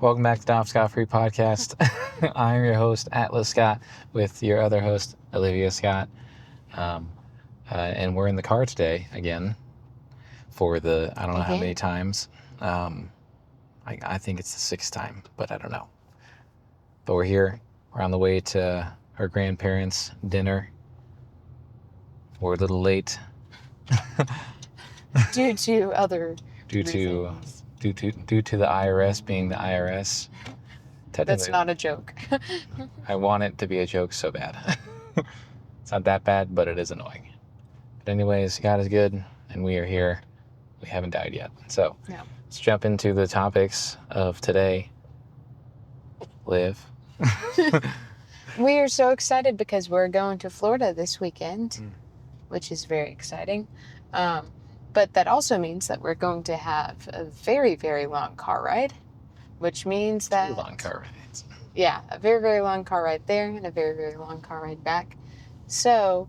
Welcome back to Dom Scott Free Podcast. I'm your host, Atlas Scott, with your other host, Olivia Scott. And we're in the car today again for the, I don't know how many times. I think it's the sixth time, but I don't know. But we're here. We're on the way to our grandparents' dinner. We're a little late. Due to other reasons. Due to the IRS being the IRS. That's not a joke. I want it to be a joke so bad. It's not that bad, but it is annoying. But anyways, God is good, and we are here. We haven't died yet. So Let's jump into the topics of today. Live. We are so excited because we're going to Florida this weekend, which is very exciting. But that also means that we're going to have a very, very long car ride, which means that... 2 long car rides. Yeah, a very, very long car ride there and a very, very long car ride back. So,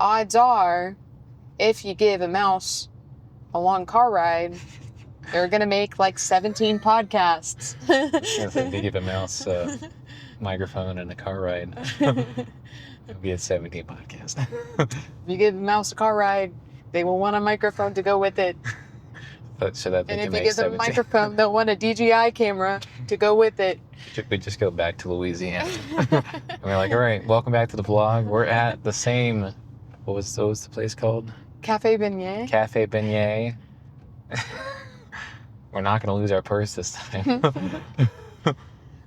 odds are, if you give a mouse a long car ride, they're going to make like 17 podcasts. If they give a mouse a microphone and a car ride, it'll be a 17 podcast. If you give a mouse a car ride, they will want a microphone to go with it. So that and if you give them a microphone, they'll want a DJI camera to go with it. We just go back to Louisiana. And we're like, all right, welcome back to the vlog. We're at the same, what was the place called? Cafe Beignet. Cafe Beignet. We're not going to lose our purse this time.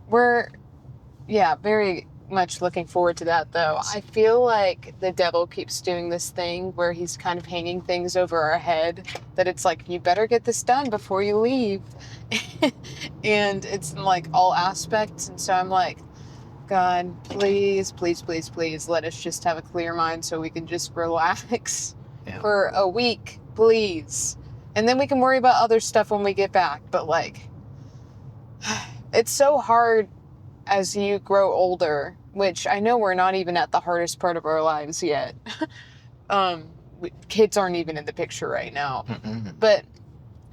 We're, very much looking forward to that, though. I feel like the devil keeps doing this thing where he's kind of hanging things over our head, that it's like, you better get this done before you leave. And it's in like all aspects. And so I'm like, God, please, please, please, please let us just have a clear mind so we can just relax for a week, please. And then we can worry about other stuff when we get back. But like, it's so hard as you grow older, which I know we're not even at the hardest part of our lives yet. Kids aren't even in the picture right now. But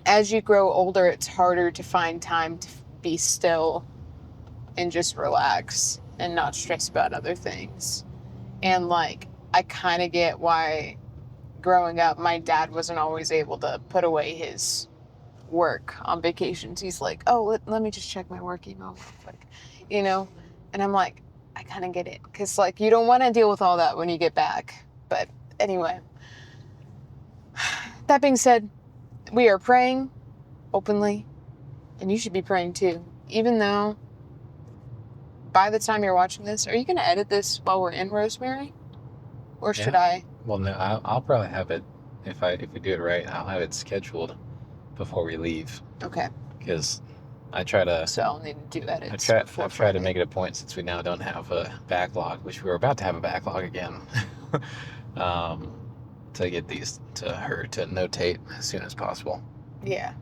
as you grow older, it's harder to find time to be still and just relax and not stress about other things. And like, I kind of get why growing up, my dad wasn't always able to put away his work on vacations. He's like, oh, let me just check my work email real quick. And I'm like, I kind of get it. Because, like, you don't want to deal with all that when you get back. But anyway, that being said, we are praying openly. And you should be praying too. Even though by the time you're watching this, are you going to edit this while we're in Rosemary? Or should I? Well, no, I'll probably have it, if we do it right, I'll have it scheduled before we leave. Okay. Because I try to... So I'll need to do edits. I try to make it a point, since we now don't have a backlog, which we were about to have a backlog again, to get these to her to notate as soon as possible. Yeah.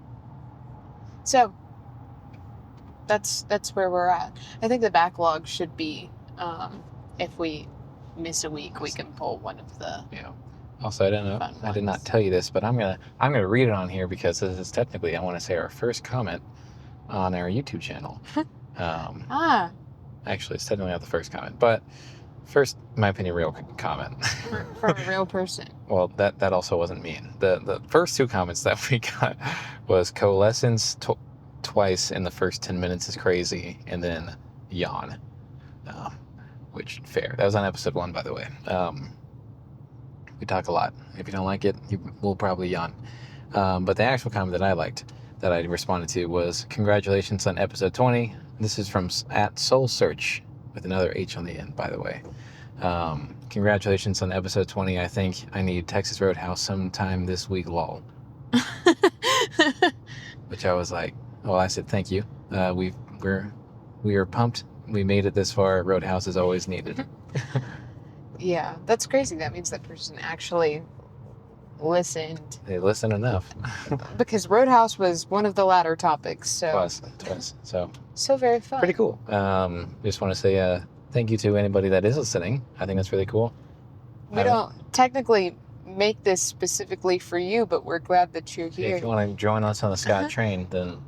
So that's where we're at. I think the backlog should be, if we miss a week, we can pull one of the... Yeah. Also, I did not tell you this, but I'm gonna read it on here because this is technically, I want to say, our first comment on our YouTube channel. Actually, it's technically not the first comment, but first, in my opinion, real comment. From a real person. Well, that also wasn't mean. The first 2 comments that we got was coalescence twice in the first 10 minutes is crazy, and then yawn. Which, fair. That was on episode 1, by the way. We talk a lot. If you don't like it, you will probably yawn. But the actual comment that I liked, that I responded to, was, congratulations on episode 20. This is from @SoulSearch, with another H on the end, by the way. Congratulations on episode 20. I think I need Texas Roadhouse sometime this week, lol. Which I was like, well, I said thank you. We are pumped. We made it this far. Roadhouse is always needed. Yeah, that's crazy. That means that person actually listened. They listened enough. Because Roadhouse was one of the latter topics, so... Twice. So very fun. Pretty cool. Just want to say thank you to anybody that is listening. I think that's really cool. We don't technically make this specifically for you, but we're glad that you're here. If you want to join us on the Scott train, then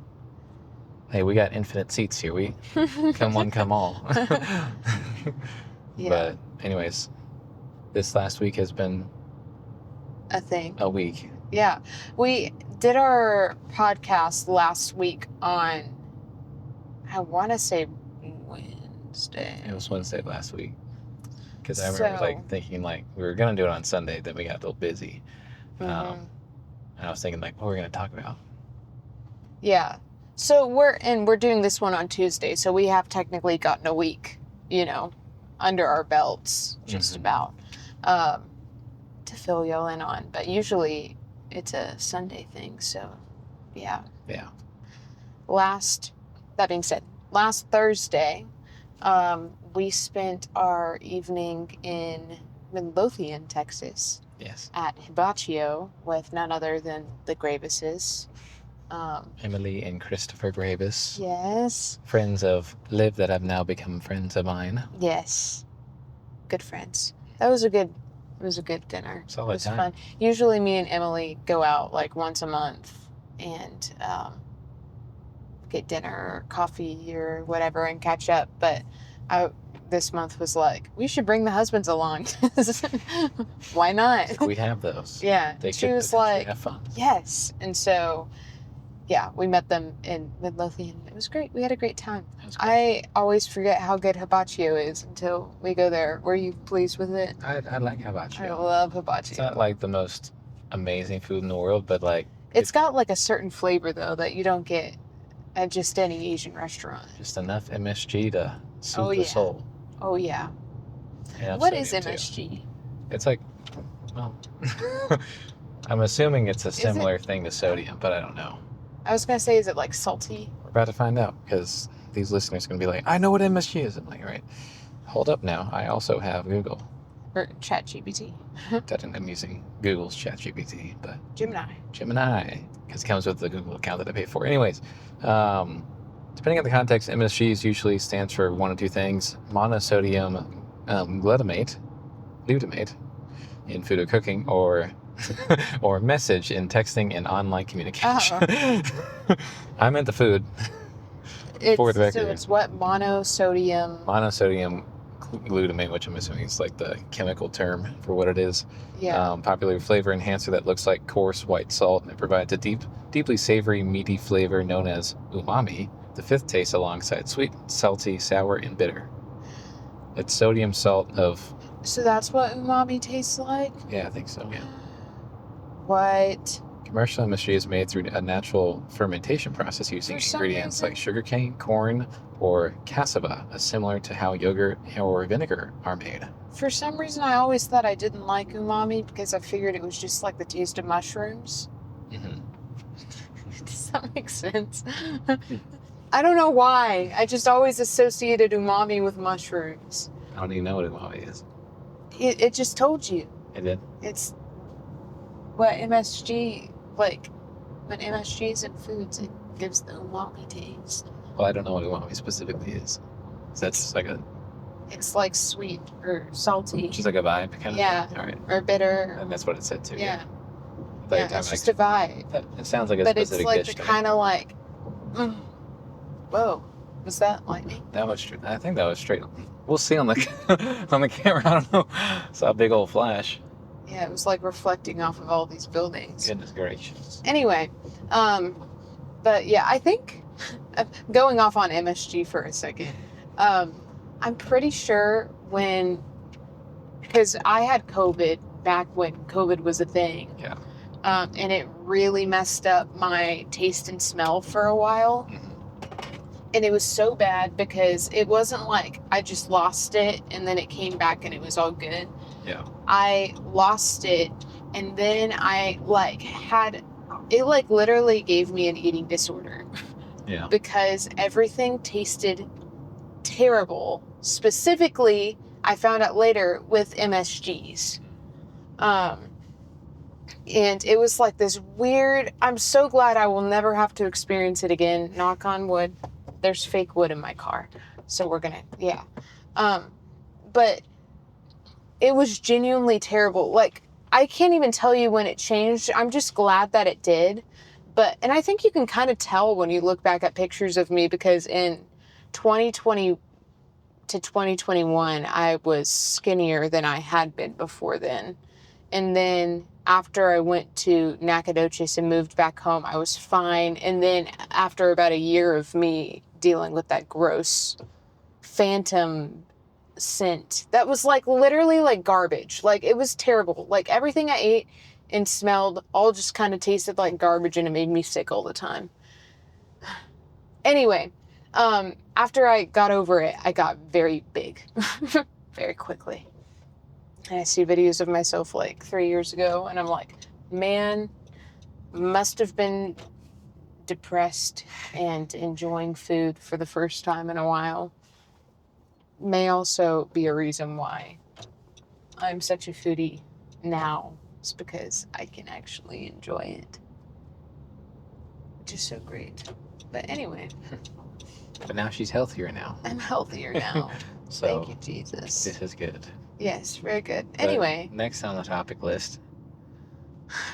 Hey, we got infinite seats here. We come one, come all. Yeah. But anyways, this last week has been A thing. a week. Yeah. We did our podcast last week on, I want to say Wednesday. It was Wednesday last week. Because I remember like thinking like we were gonna do it on Sunday, then we got a little busy. And I was thinking like, what are we gonna talk about? Yeah. So we're doing this one on Tuesday, so we have technically gotten a week, under our belts, just about, to fill y'all in on. But usually it's a Sunday thing, so yeah. Yeah. That being said, last Thursday, we spent our evening in Midlothian, Texas. Yes. At Hibachi with none other than the Gravises. Emily and Christopher Gravis. Yes. Friends of Liv that have now become friends of mine. Yes. Good friends. It was a good dinner. Solid it was time. Fun. Usually me and Emily go out like once a month and get dinner or coffee or whatever and catch up. But this month was like, we should bring the husbands along. Why not? We have those. Yeah. She was like, have fun. Yes. And so, yeah, we met them in Midlothian. It was great. We had a great time. I always forget how good hibachi is until we go there. Were you pleased with it? I like hibachi. I love hibachi. It's not like the most amazing food in the world, but like... It's got like a certain flavor, though, that you don't get at just any Asian restaurant. Just enough MSG to soothe the soul. Oh, yeah. What is MSG? Too. It's like, well, I'm assuming it's a similar thing to sodium, but I don't know. I was going to say, is it like salty? We're about to find out, because these listeners are going to be like, I know what MSG is. I'm like, all right, hold up now. I also have Google. Or ChatGPT. I'm using Google's ChatGPT, but... Gemini, because it comes with the Google account that I pay for. Anyways, depending on the context, MSG usually stands for one of two things: monosodium glutamate in food or cooking, or message in texting and online communication. I meant the food. For the record. So it's what? Monosodium glutamate, which I'm assuming is like the chemical term for what it is. Yeah. Popular flavor enhancer that looks like coarse white salt, and it provides a deeply savory, meaty flavor known as umami, the fifth taste alongside sweet, salty, sour, and bitter. It's sodium salt of... So that's what umami tastes like? Yeah, I think so, yeah. What? Commercial MSG is made through a natural fermentation process using ingredients like sugarcane, corn, or cassava, similar to how yogurt or vinegar are made. For some reason, I always thought I didn't like umami because I figured it was just like the taste of mushrooms. Mm-hmm. Does that make sense? I don't know why. I just always associated umami with mushrooms. How do you know what umami is? It just told you. It did? It's what MSG, like, when MSG is in foods, it gives the umami taste. Well, I don't know what umami specifically is. So that's just like a... It's like sweet or salty. Just like a vibe kind of thing? All right. Or bitter. And that's what it said too. Yeah. Yeah, it's just a vibe. It sounds like a specific dish. But it's like the kind of like, whoa, was that lightning? That was true. I think that was straight. We'll see on the on the camera. I don't know. Saw a big old flash. Yeah, it was like reflecting off of all these buildings. Goodness gracious. Anyway, but yeah, I think going off on MSG for a second, I'm pretty sure because I had COVID back when COVID was a thing. Yeah. And it really messed up my taste and smell for a while. Mm-hmm. And it was so bad because it wasn't like I just lost it and then it came back and it was all good. Yeah. I lost it and then I had it literally gave me an eating disorder. Yeah. Because everything tasted terrible. Specifically, I found out later with MSGs. And it was like this weird, I'm so glad I will never have to experience it again. Knock on wood. There's fake wood in my car. So we're gonna, yeah. But it was genuinely terrible. Like, I can't even tell you when it changed. I'm just glad that it did. and I think you can kind of tell when you look back at pictures of me, because in 2020 to 2021, I was skinnier than I had been before then. And then after I went to Nacogdoches and moved back home, I was fine. And then after about a year of me dealing with that gross phantom scent that was like literally like garbage, like it was terrible, like everything I ate and smelled all just kind of tasted like garbage, and it made me sick all the time. Anyway, after I got over it, I got very big very quickly. And I see videos of myself like 3 years ago, and I'm like, man, must have been depressed and enjoying food for the first time in a while. May also be a reason why I'm such a foodie now. It's because I can actually enjoy it, which is so great. But anyway. But now she's healthier now. I'm healthier now. So thank you, Jesus. This is good. Yes, very good. But anyway. Next on the topic list.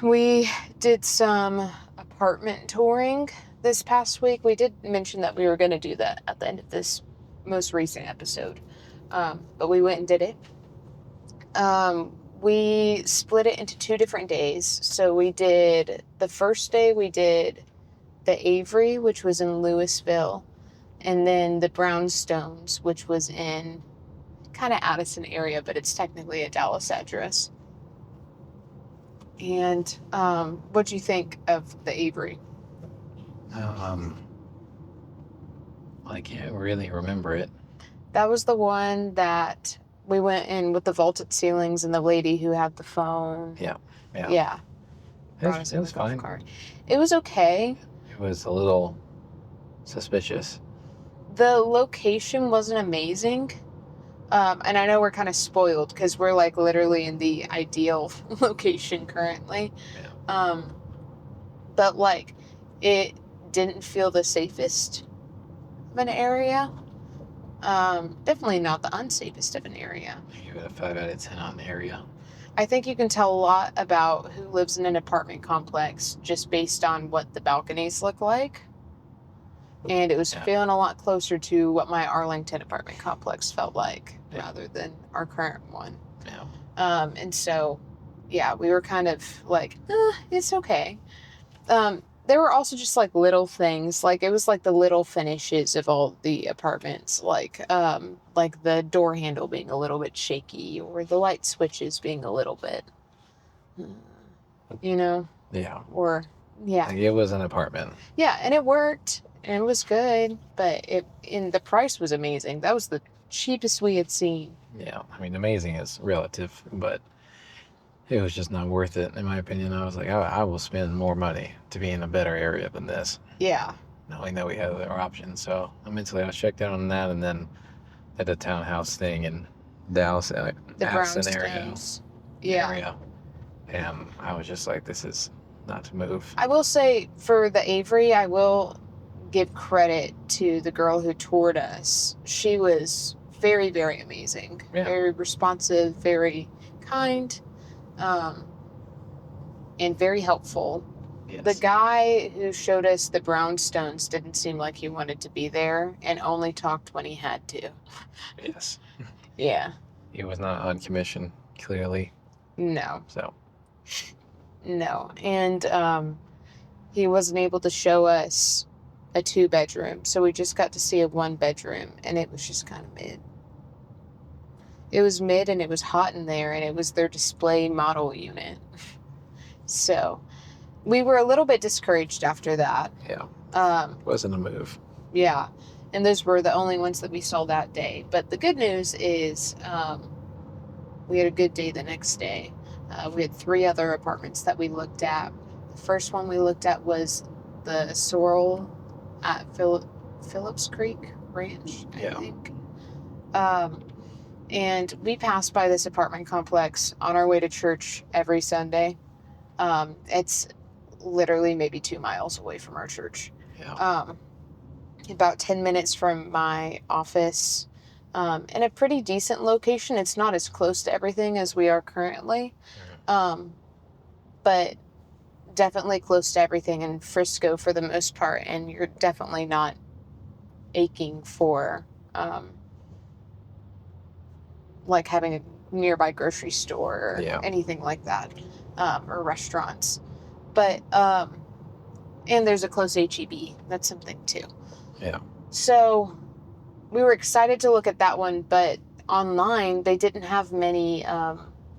We did some apartment touring this past week. We did mention that we were going to do that at the end of this most recent episode. But we went and did it. We split it into 2 different days. So we did, the first day we did the Avery, which was in Louisville, and then the Brownstones, which was in kind of Addison area, but it's technically a Dallas address. And what'd you think of the Avery? I can't really remember it. That was the one that we went in with the vaulted ceilings and the lady who had the phone. Yeah. It was fine. It was okay. It was a little suspicious. The location wasn't amazing. And I know we're kind of spoiled because we're like literally in the ideal location currently. Yeah. But like it didn't feel the safest of an area. Definitely not the unsafest of an area. I give it a 5 out of 10 on the area. I think you can tell a lot about who lives in an apartment complex just based on what the balconies look like. And it was feeling a lot closer to what my Arlington apartment complex felt like rather than our current one. Yeah. And so, yeah, we were kind of like, it's okay. There were also just like little things, like it was like the little finishes of all the apartments, like the door handle being a little bit shaky or the light switches being a little bit, Yeah. or yeah. Like it was an apartment. Yeah, and it worked and it was good, but the price was amazing. That was the cheapest we had seen. Yeah, I mean, amazing is relative, but it was just not worth it, in my opinion. I was like, I will spend more money to be in a better area than this. Yeah. Knowing that we had other options. So mentally I was checked out on that, and then at the townhouse thing in Dallas, The Addison area. Brownstones. Yeah. Area. And I was just like, this is not to move. I will say for the Avery, I will give credit to the girl who toured us. She was very, very amazing. Yeah. Very responsive, very kind, and very helpful. Yes. The guy who showed us the brownstones didn't seem like he wanted to be there and only talked when he had to. Yes. Yeah. He was not on commission, clearly. No. So. No. And he wasn't able to show us a 2-bedroom, so we just got to see a 1-bedroom, and it was just kind of mid. It was mid, and it was hot in there, and it was their display model unit. So we were a little bit discouraged after that. Yeah. Wasn't a move. Yeah. And those were the only ones that we saw that day. But the good news is we had a good day the next day. We had 3 other apartments that we looked at. The first one we looked at was the Sorcerer at Phillips Creek Ranch, I think. And we passed by this apartment complex on our way to church every Sunday. It's literally maybe 2 miles away from our church. Yeah. About 10 minutes from my office. In a pretty decent location. It's not as close to everything as we are currently. But definitely close to everything in Frisco for the most part, and you're definitely not aching for like having a nearby grocery store or anything like that, or restaurants. But and there's a close HEB. That's something too. Yeah. So we were excited to look at that one, but online they didn't have many.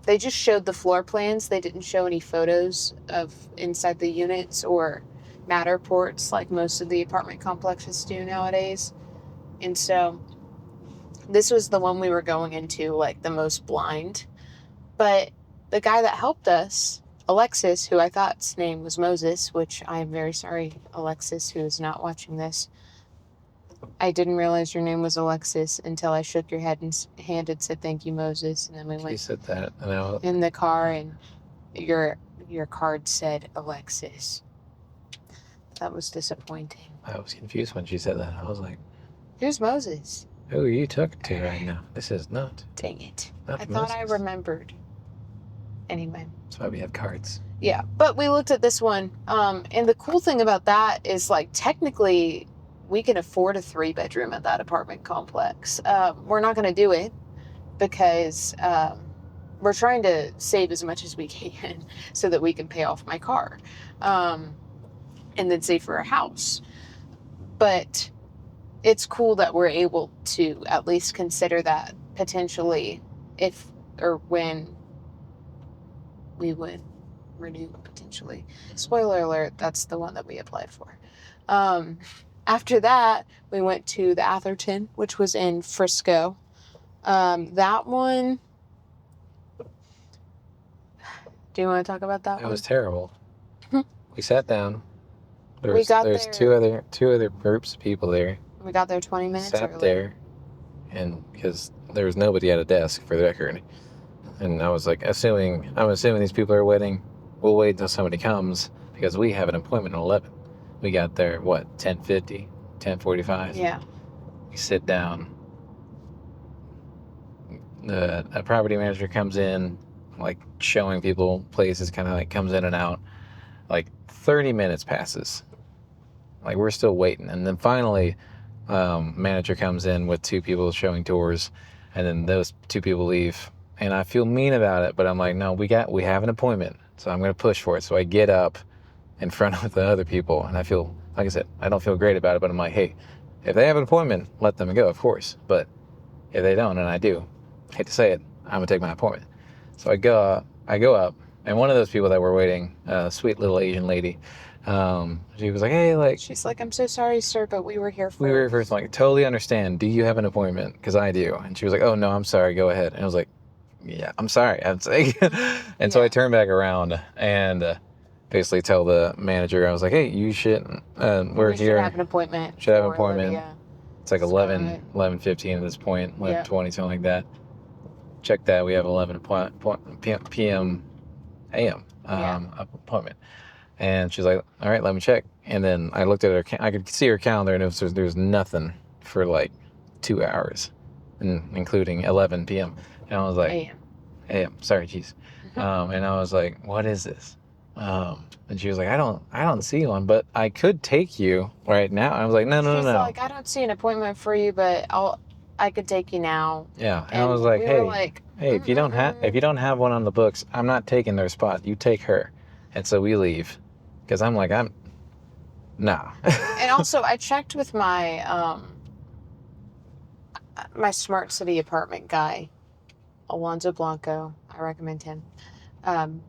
They just showed the floor plans. They didn't show any photos of inside the units or Matterports like most of the apartment complexes do nowadays. And so this was the one we were going into like the most blind. But the guy that helped us, Alexis, who I thought's name was Moses, which I am very sorry, Alexis, who is not watching this. I didn't realize your name was Alexis until I shook your hand and said thank you, Moses. And then we went said that, in the car, and your card said Alexis. That was disappointing. I was confused when she said that. I was like, "Who's Moses? Who are you talking to right now? This is not." Dang it! Not I thought I Moses. remembered. Anyway. That's why we have cards. Yeah, but we looked at this one, and the cool thing about that is, like, technically, we can afford a 3-bedroom at that apartment complex. We're not going to do it because we're trying to save as much as we can so that we can pay off my car, and then save for a house. But it's cool that we're able to at least consider that potentially if or when we would renew potentially. Spoiler alert, that's the one that we applied for. After that, we went to the Atherton, which was in Frisco. That one, do you want to talk about that one? It was terrible. We sat down. We got There's there- two other groups of people there. We got there 20 minutes Sat early. there, and because there was nobody at a desk for the record, and I was like, I'm assuming these people are waiting. We'll wait until somebody comes because we have an appointment at 11. We got there, 10:50, 10:45? Yeah. We sit down. A property manager comes in, like showing people places, kind of like comes in and out. Like 30 minutes passes. Like we're still waiting. And then finally, manager comes in with 2 people showing tours, and then those 2 people leave. And I feel mean about it, but I'm like, no, we have an appointment, so I'm going to push for it. So I get up in front of the other people, and I feel, like I said, I don't feel great about it, but I'm like, hey, if they have an appointment, let them go, of course. But if they don't, and I do, hate to say it, I'm going to take my appointment. So I go up, and one of those people that were waiting, a sweet little Asian lady, she was like, hey, like... She's like, I'm so sorry, sir, but we were here first. We were here first. I'm like, totally understand. Do you have an appointment? Because I do. And she was like, oh, no, I'm sorry. Go ahead. And I was like, yeah, I'm sorry. And so I turned back around and basically tell the manager, I was like, hey, you should, we're we here. Should have an appointment. Should have an appointment. Olivia. It's like 11:15 at this point, 11:20, something like that. Check that. We have 11 p.m. a.m. appointment. And she's like, all right, let me check. And then I looked at her, I could see her calendar, and there was nothing for like 2 hours, including 11 p.m. And I was like, AM, sorry, geez. And I was like, what is this? And she was like, I don't see one, but I could take you right now. I was like, no. She's like, I don't see an appointment for you, but I could take you now. Yeah. And I was like, hey, if you don't have one on the books, I'm not taking their spot. You take her. And so we leave. Because I'm like, nah. And also, I checked with my my Smart City apartment guy, Alonzo Blanco. I recommend him.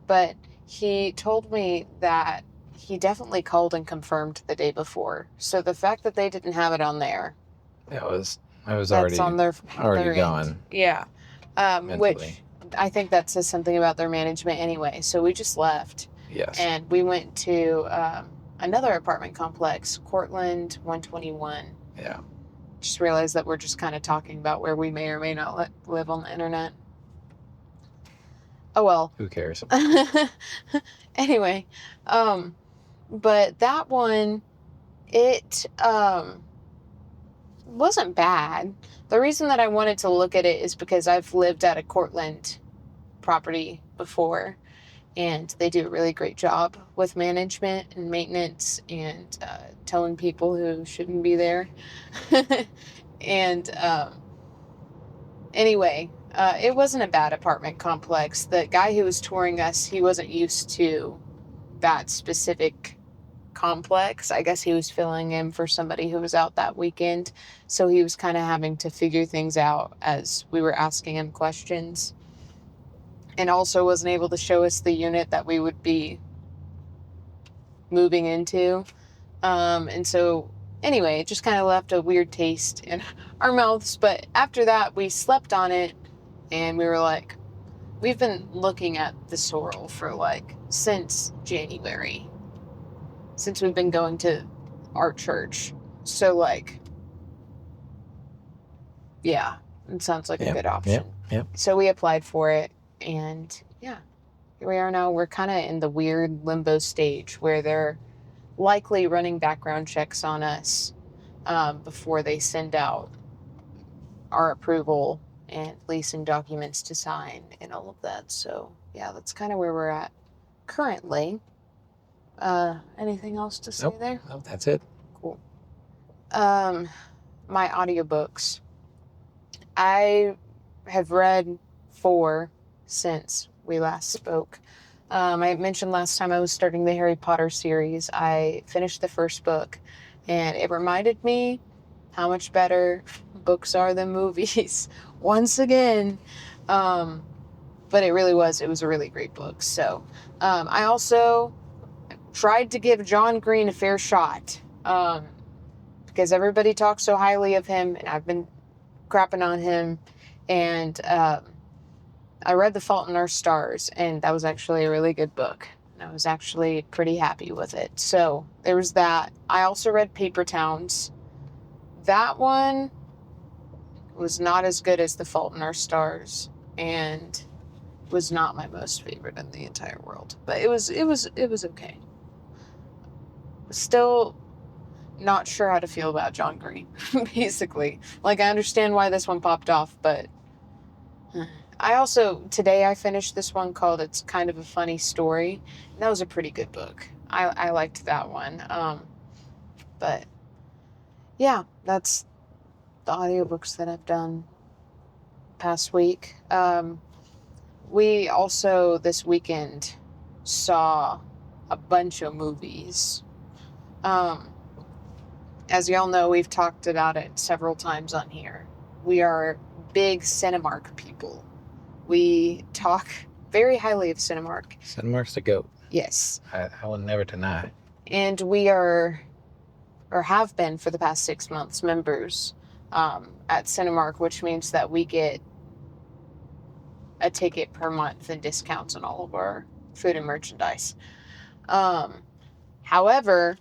But he told me that he definitely called and confirmed the day before. So the fact that they didn't have it on there. I was that's already on their gone. End. Yeah. Which I think that says something about their management anyway. So we just left. Yes. And we went to another apartment complex, Cortland 121. Yeah. Just realized that we're just kind of talking about where we may or may not live on the internet. Oh, well. Who cares? Anyway, but that one, it wasn't bad. The reason that I wanted to look at it is because I've lived at a Cortland property before. and they do a really great job with management and maintenance and telling people who shouldn't be there. And anyway, it wasn't a bad apartment complex. The guy who was touring us, he wasn't used to that specific complex. I guess he was filling in for somebody who was out that weekend, so he was kind of having to figure things out as we were asking him questions, and also wasn't able to show us the unit that we would be moving into. And so anyway, it just kind of left a weird taste in our mouths. But after that, we slept on it, and we were like, we've been looking at the Sorrel for like since January, since we've been going to our church. So like, yeah, it sounds like a good option. Yep. So we applied for it, and yeah, here we are now. We're kind of in the weird limbo stage where they're likely running background checks on us before they send out our approval and leasing documents to sign and all of that. So yeah, that's kind of where we're at currently. Anything else to say there? Nope, that's it. Cool. My audiobooks. I have read 4 since we last spoke. I mentioned last time I was starting the Harry Potter series. I finished the first book, and it reminded me how much better books are than movies. Once again. But it really was. It was a really great book. So I also tried to give John Green a fair shot because everybody talks so highly of him, and I've been crapping on him. And I read The Fault in Our Stars, and that was actually a really good book. And I was actually pretty happy with it. So there was that. I also read Paper Towns. That one was not as good as The Fault in Our Stars, and was not my most favorite in the entire world. But it was okay. Still not sure how to feel about John Green, basically. Like, I understand why this one popped off, but I also, today I finished this one called It's Kind of a Funny Story. That was a pretty good book. I liked that one. But yeah, that's the audiobooks that I've done past week. We also this weekend saw a bunch of movies. As y'all know, we've talked about it several times on here. We are big Cinemark people. We talk very highly of Cinemark. Cinemark's the GOAT. Yes. I will never deny. And we are, or have been for the past 6 months, members at Cinemark, which means that we get a ticket per month and discounts on all of our food and merchandise. However,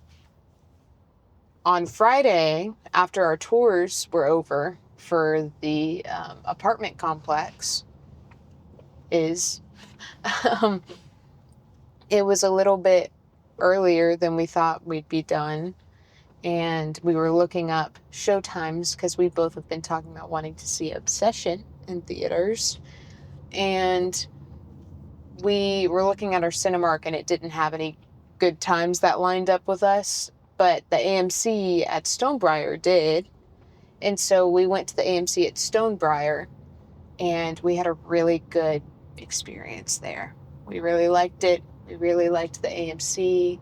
on Friday, after our tours were over for the apartment complex, it was a little bit earlier than we thought we'd be done. And we were looking up showtimes because we both have been talking about wanting to see Obsession in theaters. And we were looking at our Cinemark, and it didn't have any good times that lined up with us. But the AMC at Stonebriar did. And so we went to the AMC at Stonebriar, and we had a really good experience there. We really liked it. We really liked the AMC.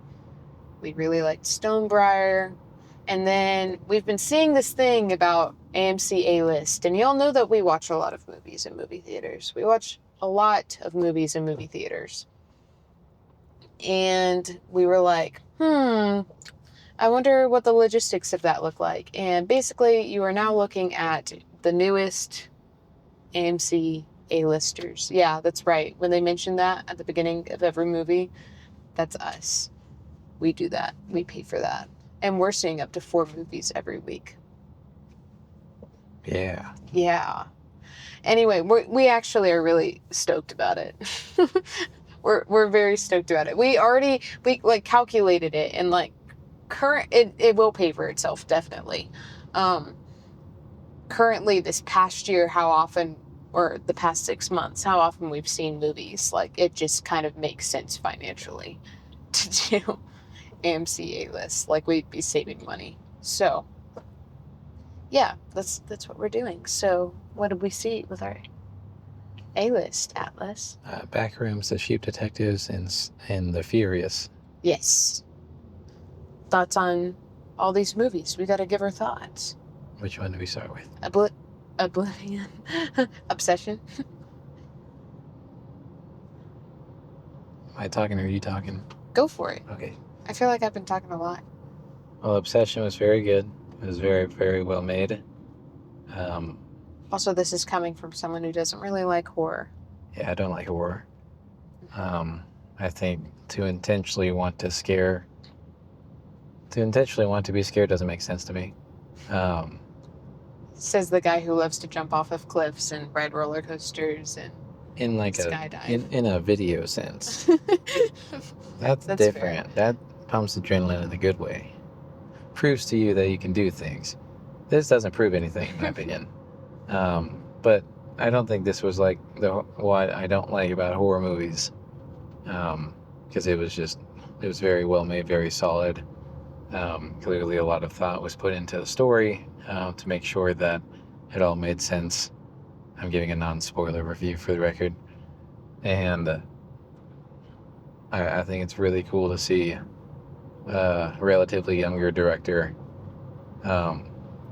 We really liked Stonebriar. And then we've been seeing this thing about AMC A-List. And y'all know that we watch a lot of movies in movie theaters. We watch a lot of movies in movie theaters. And we were like, I wonder what the logistics of that look like. And basically, you are now looking at the newest AMC A-listers. Yeah, that's right. When they mention that at the beginning of every movie, that's us. We do that. We pay for that. And we're seeing up to 4 movies every week. Yeah. Yeah. Anyway, we actually are really stoked about it. We're very stoked about it. We like calculated it, and like it will pay for itself, definitely. Currently this past year, how often or the past 6 months, how often we've seen movies. Like, it just kind of makes sense financially to do AMC A-list. Like, we'd be saving money. So, yeah, that's what we're doing. So, what did we see with our A-list, Atlas? Backrooms, The Sheep Detectives, and The Furious. Yes. Thoughts on all these movies? We got to give our thoughts. Which one do we start with? Oblivion. Obsession. Am I talking or are you talking? Go for it. Okay. I feel like I've been talking a lot. Well, Obsession was very good. It was very, very well made. Also, this is coming from someone who doesn't really like horror. Yeah, I don't like horror. I think to intentionally want to be scared doesn't make sense to me. Says the guy who loves to jump off of cliffs and ride roller coasters and in like skydive. in a video sense. That's different. Fair. That pumps adrenaline in a good way. Proves to you that you can do things. This doesn't prove anything, in my opinion. But I don't think this was like what I don't like about horror movies. Because it was very well made, very solid. Clearly a lot of thought was put into the story to make sure that it all made sense. I'm giving a non-spoiler review for the record. And I think it's really cool to see a relatively younger director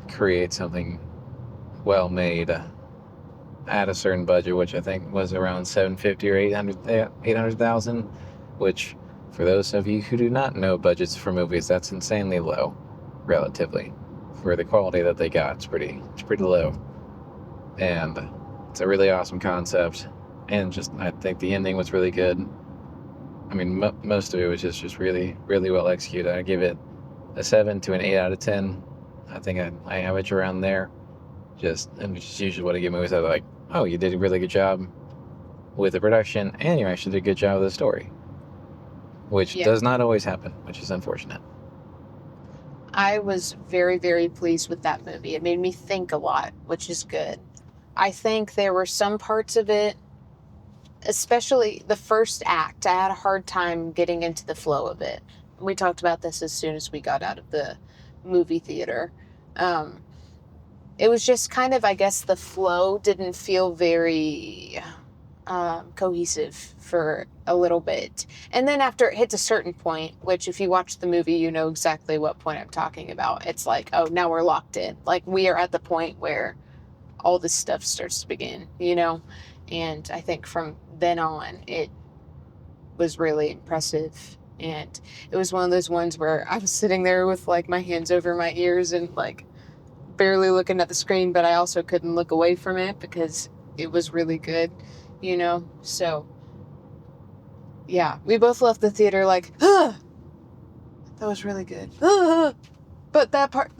create something well made at a certain budget, which I think was around $750,000 or $800,000, which for those of you who do not know budgets for movies, that's insanely low, relatively. For the quality that they got, it's pretty low. And it's a really awesome concept. And just, I think the ending was really good. I mean, most of it was just really, really well executed. I give it a 7 to an 8 out of 10. I think I average around there. Which is usually what I give movies that are like, oh, you did a really good job with the production, and you actually did a good job with the story. Which does not always happen, which is unfortunate. I was very, very pleased with that movie. It made me think a lot, which is good. I think there were some parts of it, especially the first act, I had a hard time getting into the flow of it. We talked about this as soon as we got out of the movie theater. It was just kind of, I guess, the flow didn't feel very cohesive for a little bit. And then after it hits a certain point, which if you watch the movie, you know exactly what point I'm talking about. It's like, oh, now we're locked in. Like, we are at the point where all this stuff starts to begin, you know? And I think from then on, it was really impressive. And it was one of those ones where I was sitting there with, like, my hands over my ears and, like, barely looking at the screen, but I also couldn't look away from it because it was really good, you know? So, yeah, we both left the theater like, that was really good. But that part,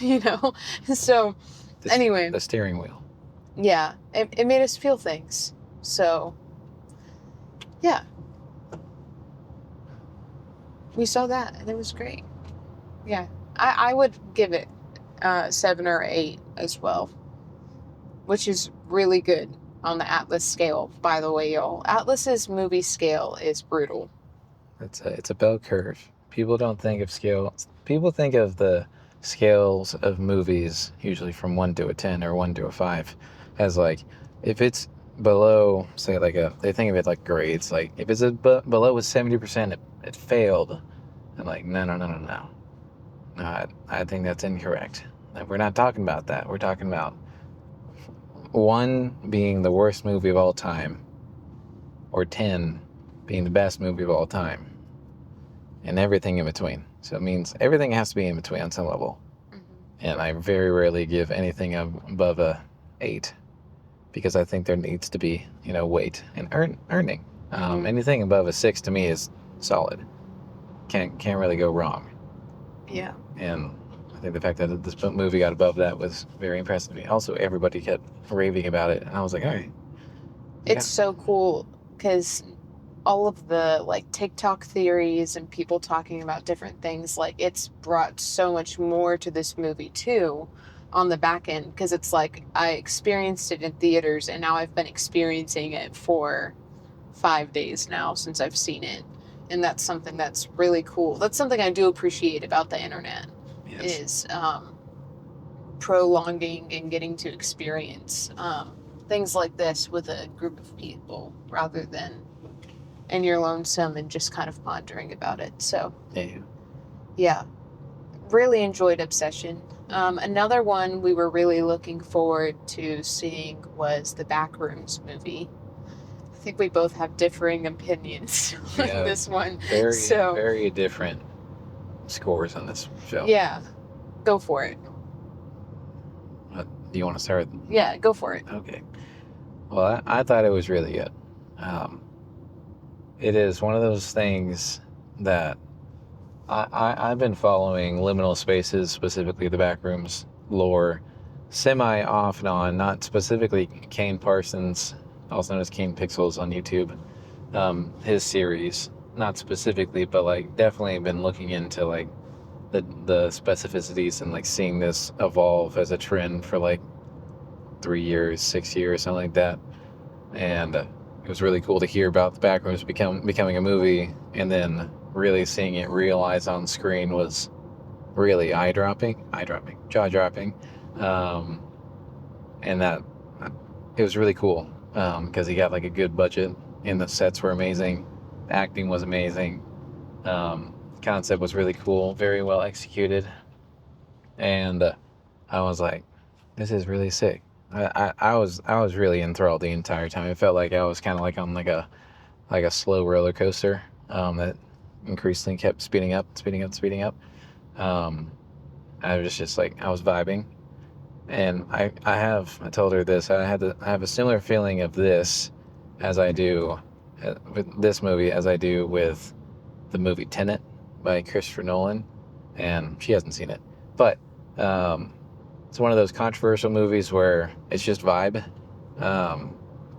you know? So, anyway. The steering wheel. Yeah, it made us feel things. So, yeah. We saw that, and it was great. Yeah, I would give it 7 or 8 as well, which is really good on the Atlas scale, by the way, y'all. Atlas's movie scale is brutal. It's a bell curve. People don't think of scale. People think of the scales of movies, usually from 1 to a 10 or 1 to a 5, as like, if it's below, say they think of it like grades. Like, if it's below a 70%, it failed. I'm like, no. I think that's incorrect. We're not talking about that. We're talking about 1 being the worst movie of all time, or 10 being the best movie of all time, and everything in between. So it means everything has to be in between on some level. Mm-hmm. And I very rarely give anything above a 8, because I think there needs to be, weight and earning. Mm-hmm. Anything above a 6 to me is solid. Can't really go wrong. Yeah. And I think the fact that this movie got above that was very impressive to me. Also, everybody kept raving about it, and I was like, all right. It's so cool because all of the like TikTok theories and people talking about different things, like, it's brought so much more to this movie too, on the back end, because it's like I experienced it in theaters and now I've been experiencing it for 5 days now since I've seen it. And that's something that's really cool. That's something I do appreciate about the internet. Yes. Is prolonging and getting to experience things like this with a group of people rather than in your lonesome and just kind of pondering about it. So yeah, really enjoyed Obsession. Another one we were really looking forward to seeing was the Backrooms movie. I think we both have differing opinions on this one. Very different scores on this show. Yeah, go for it. Do you want to start? Yeah, go for it. Okay. Well, I thought it was really good. It is one of those things that I've been following liminal spaces, specifically the Backrooms lore, semi off and on, not specifically Kane Parsons, also known as Kane Pixels on YouTube, his series, not specifically, but like definitely been looking into like the specificities and like seeing this evolve as a trend for like 3 years, 6 years, something like that. And it was really cool to hear about the Backrooms becoming a movie, and then really seeing it realized on screen was really jaw-dropping. And that it was really cool because he got like a good budget, and the sets were amazing, the acting was amazing, concept was really cool, very well executed, and I was like, this is really sick. I was really enthralled the entire time. It felt like I was kind of like on like a slow roller coaster that increasingly kept speeding up. I was just like, I was vibing, and I told her this. I have a similar feeling of this as I do with this movie as I do with the movie Tenet by Christopher Nolan, and she hasn't seen it, but it's one of those controversial movies where it's just vibe,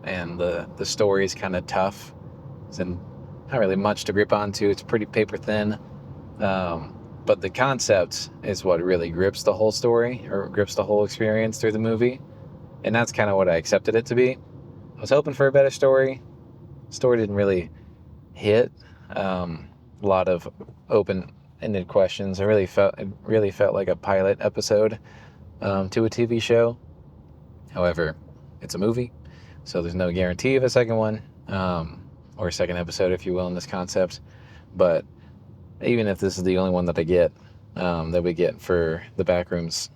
and the story's kind of tough. It's not really much to grip onto. It's pretty paper thin, but the concept is what really grips the whole story, or grips the whole experience through the movie, and that's kind of what I accepted it to be. I was hoping for a better story. Story didn't really hit. A lot of open-ended questions. It really felt like a pilot episode to a TV show. However, it's a movie, so there's no guarantee of a second one, or a second episode, if you will, in this concept. But even if this is the only one that I get, that we get for the Backrooms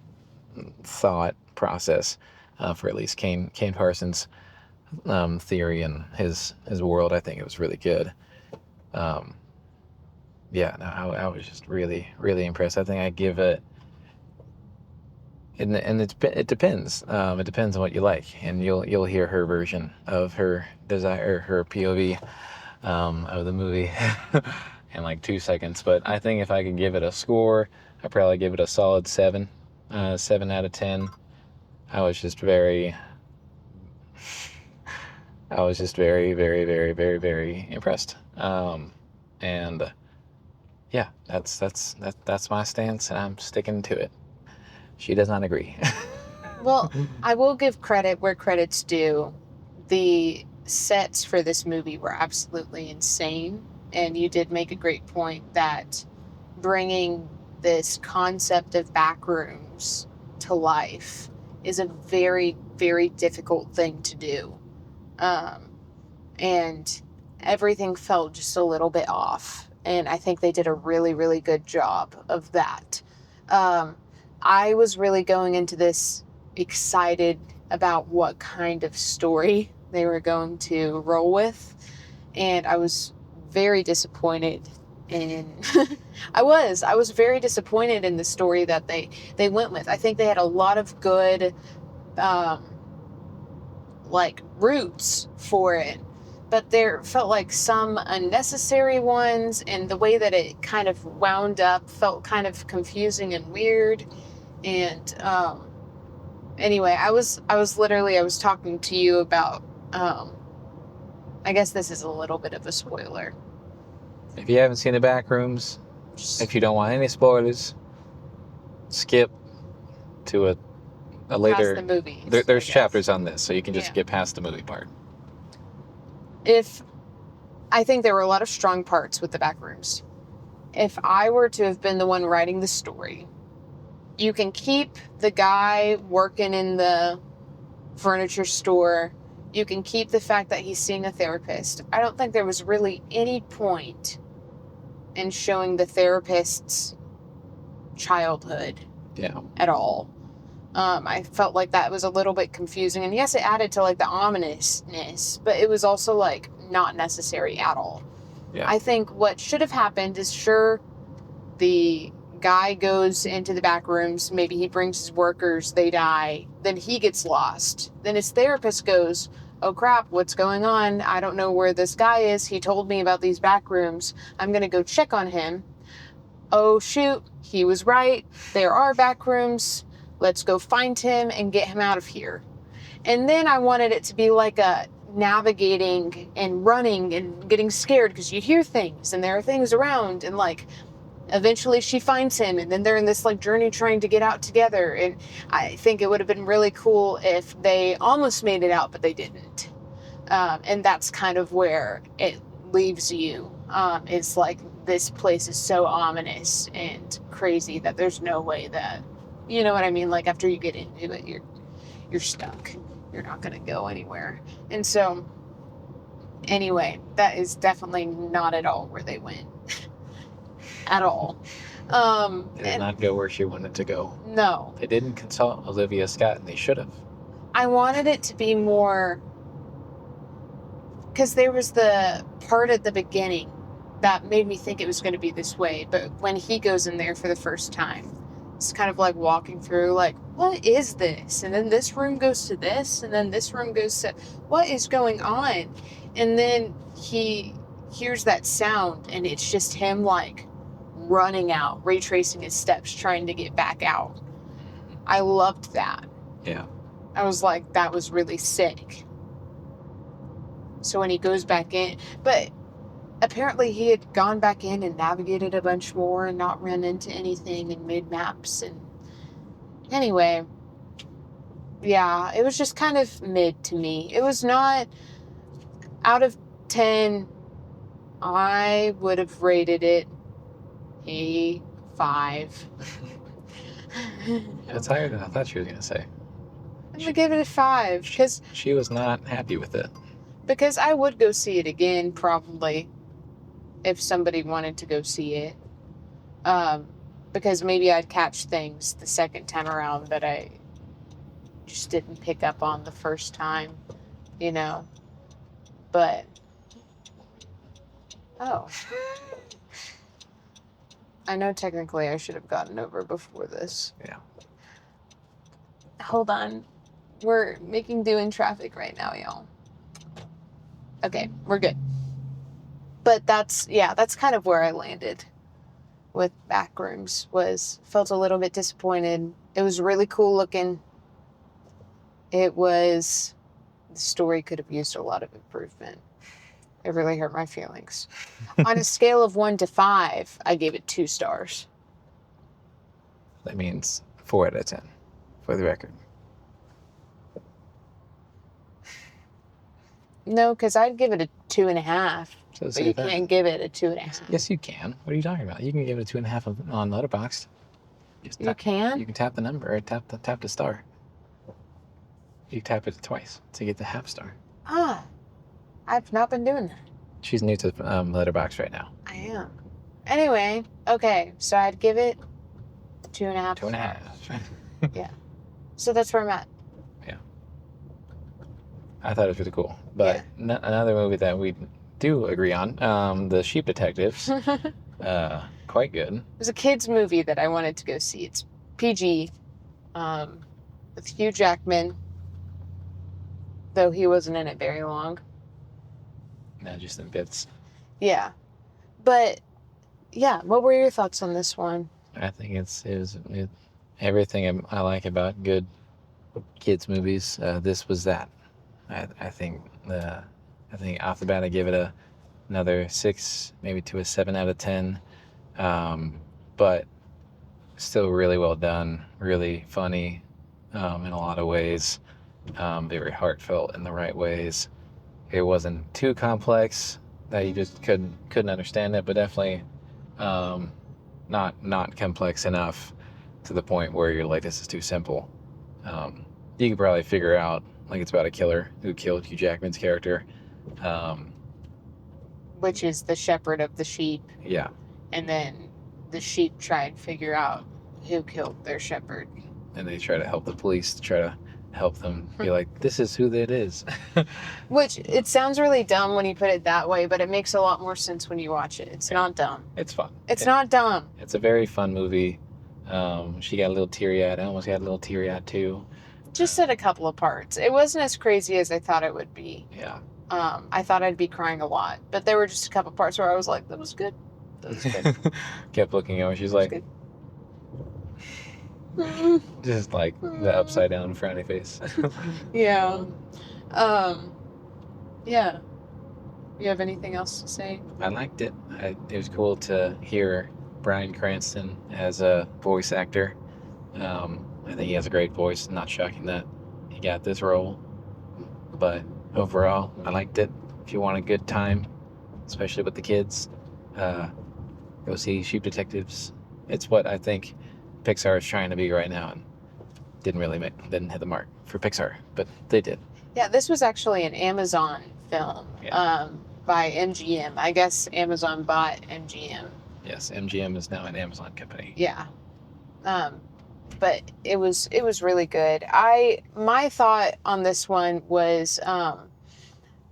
thought process, for at least Kane Parsons' theory and his world, I think it was really good. Yeah, no, I was just really, really impressed. I think I give it, and it depends. It depends on what you like, and you'll hear her version of her desire, her POV of the movie in like 2 seconds. But I think if I could give it a score, I'd probably give it a solid 7 out of 10. I was just very, very, very, very, very impressed. And yeah, that's my stance, and I'm sticking to it. She does not agree. Well, I will give credit where credit's due. The sets for this movie were absolutely insane, and you did make a great point that bringing this concept of backrooms to life is a very, very difficult thing to do. And everything felt just a little bit off, and I think they did a really, really good job of that. I was really going into this excited about what kind of story they were going to roll with, and I was very disappointed in I was very disappointed in the story that they went with. I think they had a lot of good like roots for it, but there felt like some unnecessary ones, and the way that it kind of wound up felt kind of confusing and weird. And anyway, I was talking to you about I guess this is a little bit of a spoiler. If you haven't seen the Backrooms, if you don't want any spoilers, skip to a later the movies. there's I guess. chapters on this, so you can just Yeah. get past the movie part. I think there were a lot of strong parts with the Backrooms. If I were to have been the one writing the story, you can keep the guy working in the furniture store. You can keep the fact that he's seeing a therapist. I don't think there was really any point in showing the therapist's childhood at all. I felt like that was a little bit confusing. And yes, it added to like the ominousness, but it was also like not necessary at all. Yeah. I think what should have happened is sure, the guy goes into the back rooms, maybe he brings his workers, they die, then he gets lost. Then his therapist goes, oh crap, what's going on? I don't know where this guy is. He told me about these back rooms. I'm going to go check on him. Oh shoot, he was right. There are back rooms. Let's go find him and get him out of here. And then I wanted it to be like a navigating and running and getting scared because you hear things and there are things around, and like eventually she finds him and then they're in this like journey trying to get out together. And I think it would have been really cool if they almost made it out, but they didn't. And that's kind of where it leaves you. It's like this place is so ominous and crazy that there's no way that, you know what I mean? Like after you get into it, you're stuck. You're not going to go anywhere. And so anyway, that is definitely not at all where they went. At all. They did not go where she wanted to go. No. They didn't consult Olivia Scott, and they should have. I wanted it to be more, because there was the part at the beginning that made me think it was going to be this way, but when he goes in there for the first time, it's kind of like walking through, like, what is this? And then this room goes to this, and then this room goes to, what is going on? And then he hears that sound, and it's just him, like, running out, retracing his steps, trying to get back out. I loved that. Yeah. I was like, that was really sick. So when he goes back in, but apparently he had gone back in and navigated a bunch more and not run into anything and made maps. And anyway, yeah, it was just kind of mid to me. It was not, out of 10, I would have rated it a 5. It's higher than I thought she was going to say. I'm going to give it a 5 because She was not happy with it. I would go see it again probably if somebody wanted to go see it. Because maybe I'd catch things the second time around that I just didn't pick up on the first time, you know. But, oh. I know technically I should have gotten over before this. Yeah. Hold on. We're making do in traffic right now, y'all. Okay, we're good. But that's kind of where I landed with Backrooms. Felt a little bit disappointed. It was really cool looking. The story could have used a lot of improvement. It really hurt my feelings. On a scale of 1 to 5, I gave it 2 stars. That means 4 out of 10, for the record. No, because I'd give it a 2.5. So But you can't give it a 2.5. Yes, you can. What are you talking about? You can give it a 2.5 on Letterboxd. You can? You can tap the number or tap the star. You tap it twice to get the half star. Ah, I've not been doing that. She's new to Letterboxd right now. I am. Anyway, okay, so I'd give it 2.5. 2.5. Yeah. So that's where I'm at. Yeah. I thought it was really cool. But another movie that we do agree on, The Sheep Detectives. Quite good. It was a kid's movie that I wanted to go see. It's PG, with Hugh Jackman, though he wasn't in it very long. No, just in bits. Yeah. But, yeah, what were your thoughts on this one? I think it was everything I like about good kids movies. This was that. I think off the bat I give it another 6, maybe to a 7 out of 10. But still really well done, really funny, in a lot of ways. Very heartfelt in the right ways. It wasn't too complex that you just couldn't understand it, but definitely not complex enough to the point where you're like, this is too simple. You can probably figure out like it's about a killer who killed Hugh Jackman's character. Which is the shepherd of the sheep. Yeah. And then the sheep try and figure out who killed their shepherd. And they try to help the police to try to help them be like, this is who that is. Which, it sounds really dumb when you put it that way, but it makes a lot more sense when you watch it. It's not dumb. It's fun. It's not dumb. It's a very fun movie. She got a little teary-eyed. I almost got a little teary-eyed too. Just at a couple of parts. It wasn't as crazy as I thought it would be. Yeah. I thought I'd be crying a lot, but there were just a couple parts where I was like, that was good. That was good. Kept looking over. She's like, just like the upside down frowny face. Yeah. Yeah. You have anything else to say? I liked it. It was cool to hear Bryan Cranston as a voice actor. I think he has a great voice. Not shocking that he got this role. But overall, I liked it. If you want a good time, especially with the kids, go see Sheep Detectives. It's what I think Pixar is trying to be right now, and didn't hit the mark for Pixar, but they did. Yeah, this was actually an Amazon film by MGM. I guess Amazon bought MGM. Yes, MGM is now an Amazon company. Yeah. But it was really good. My thought on this one was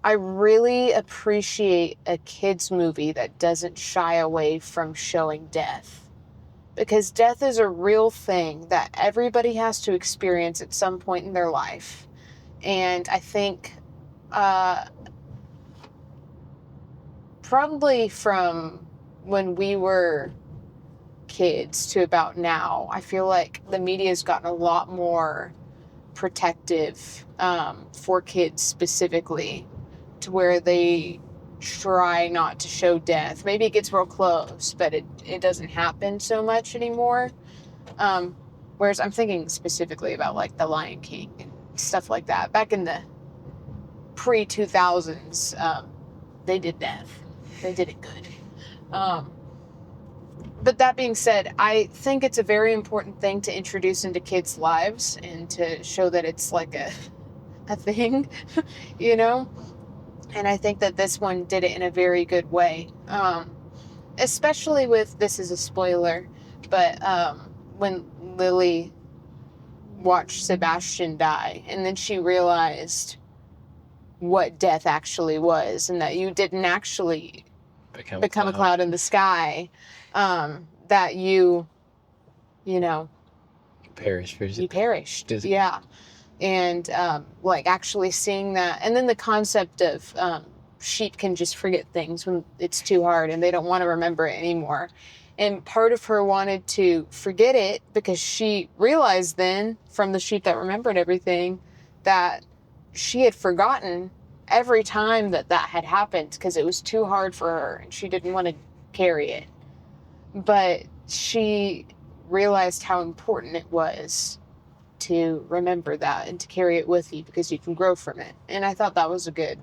I really appreciate a kids movie that doesn't shy away from showing death. Because death is a real thing that everybody has to experience at some point in their life. And I think probably from when we were kids to about now, I feel like the media has gotten a lot more protective for kids specifically, to where they try not to show death. Maybe it gets real close, but it doesn't happen so much anymore. Whereas I'm thinking specifically about like The Lion King and stuff like that. Back in the pre-2000s, they did death. They did it good. But that being said, I think it's a very important thing to introduce into kids' lives and to show that it's like a thing, you know? And I think that this one did it in a very good way. Especially with, this is a spoiler, but when Lily watched Sebastian die, and then she realized what death actually was, and that you didn't actually become a cloud in the sky, that you know, you perished. Yeah. And like actually seeing that, and then the concept of sheep can just forget things when it's too hard and they don't want to remember it anymore. And part of her wanted to forget it because she realized then from the sheep that remembered everything that she had forgotten every time that had happened because it was too hard for her and she didn't want to carry it. But she realized how important it was to remember that and to carry it with you because you can grow from it. And I thought that was a good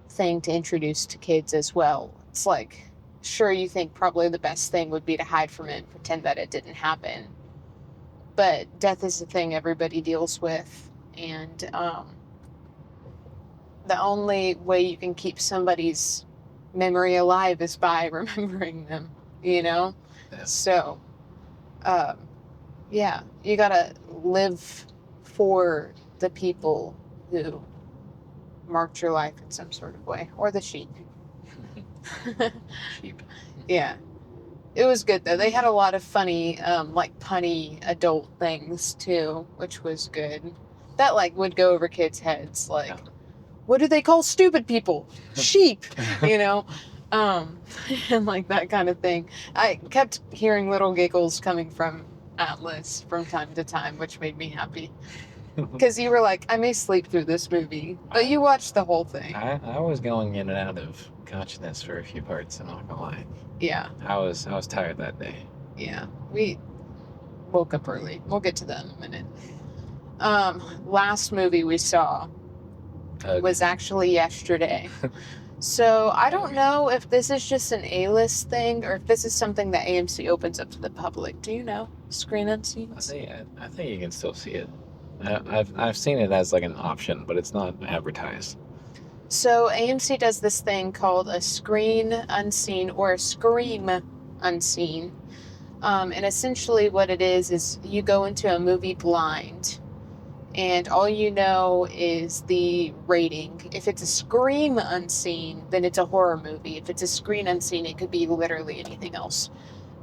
thing to introduce to kids as well. It's like, sure, you think probably the best thing would be to hide from it and pretend that it didn't happen. But death is a thing everybody deals with. And the only way you can keep somebody's memory alive is by remembering them, you know? Yeah. So, yeah, you gotta live for the people who marked your life in some sort of way, or the sheep. Sheep. Yeah. It was good though. They had a lot of funny, like punny adult things too, which was good. That like would go over kids' heads, like, what do they call stupid people? Sheep, you know? And like that kind of thing. I kept hearing little giggles coming from Atlas from time to time, which made me happy. Because you were like, I may sleep through this movie, but you watched the whole thing. I was going in and out of consciousness for a few parts, I'm not gonna lie. Yeah. I was tired that day. Yeah. We woke up early. We'll get to that in a minute. Last movie we saw was actually yesterday. So I don't know if this is just an A-list thing or if this is something that AMC opens up to the public. Do you know? Screen unscenes? I think you can still see it. I've seen it as like an option, but it's not advertised. So AMC does this thing called a screen unseen or a scream unseen. And essentially what it is you go into a movie blind and all you know is the rating. If it's a scream unseen, then it's a horror movie. If it's a screen unseen, it could be literally anything else.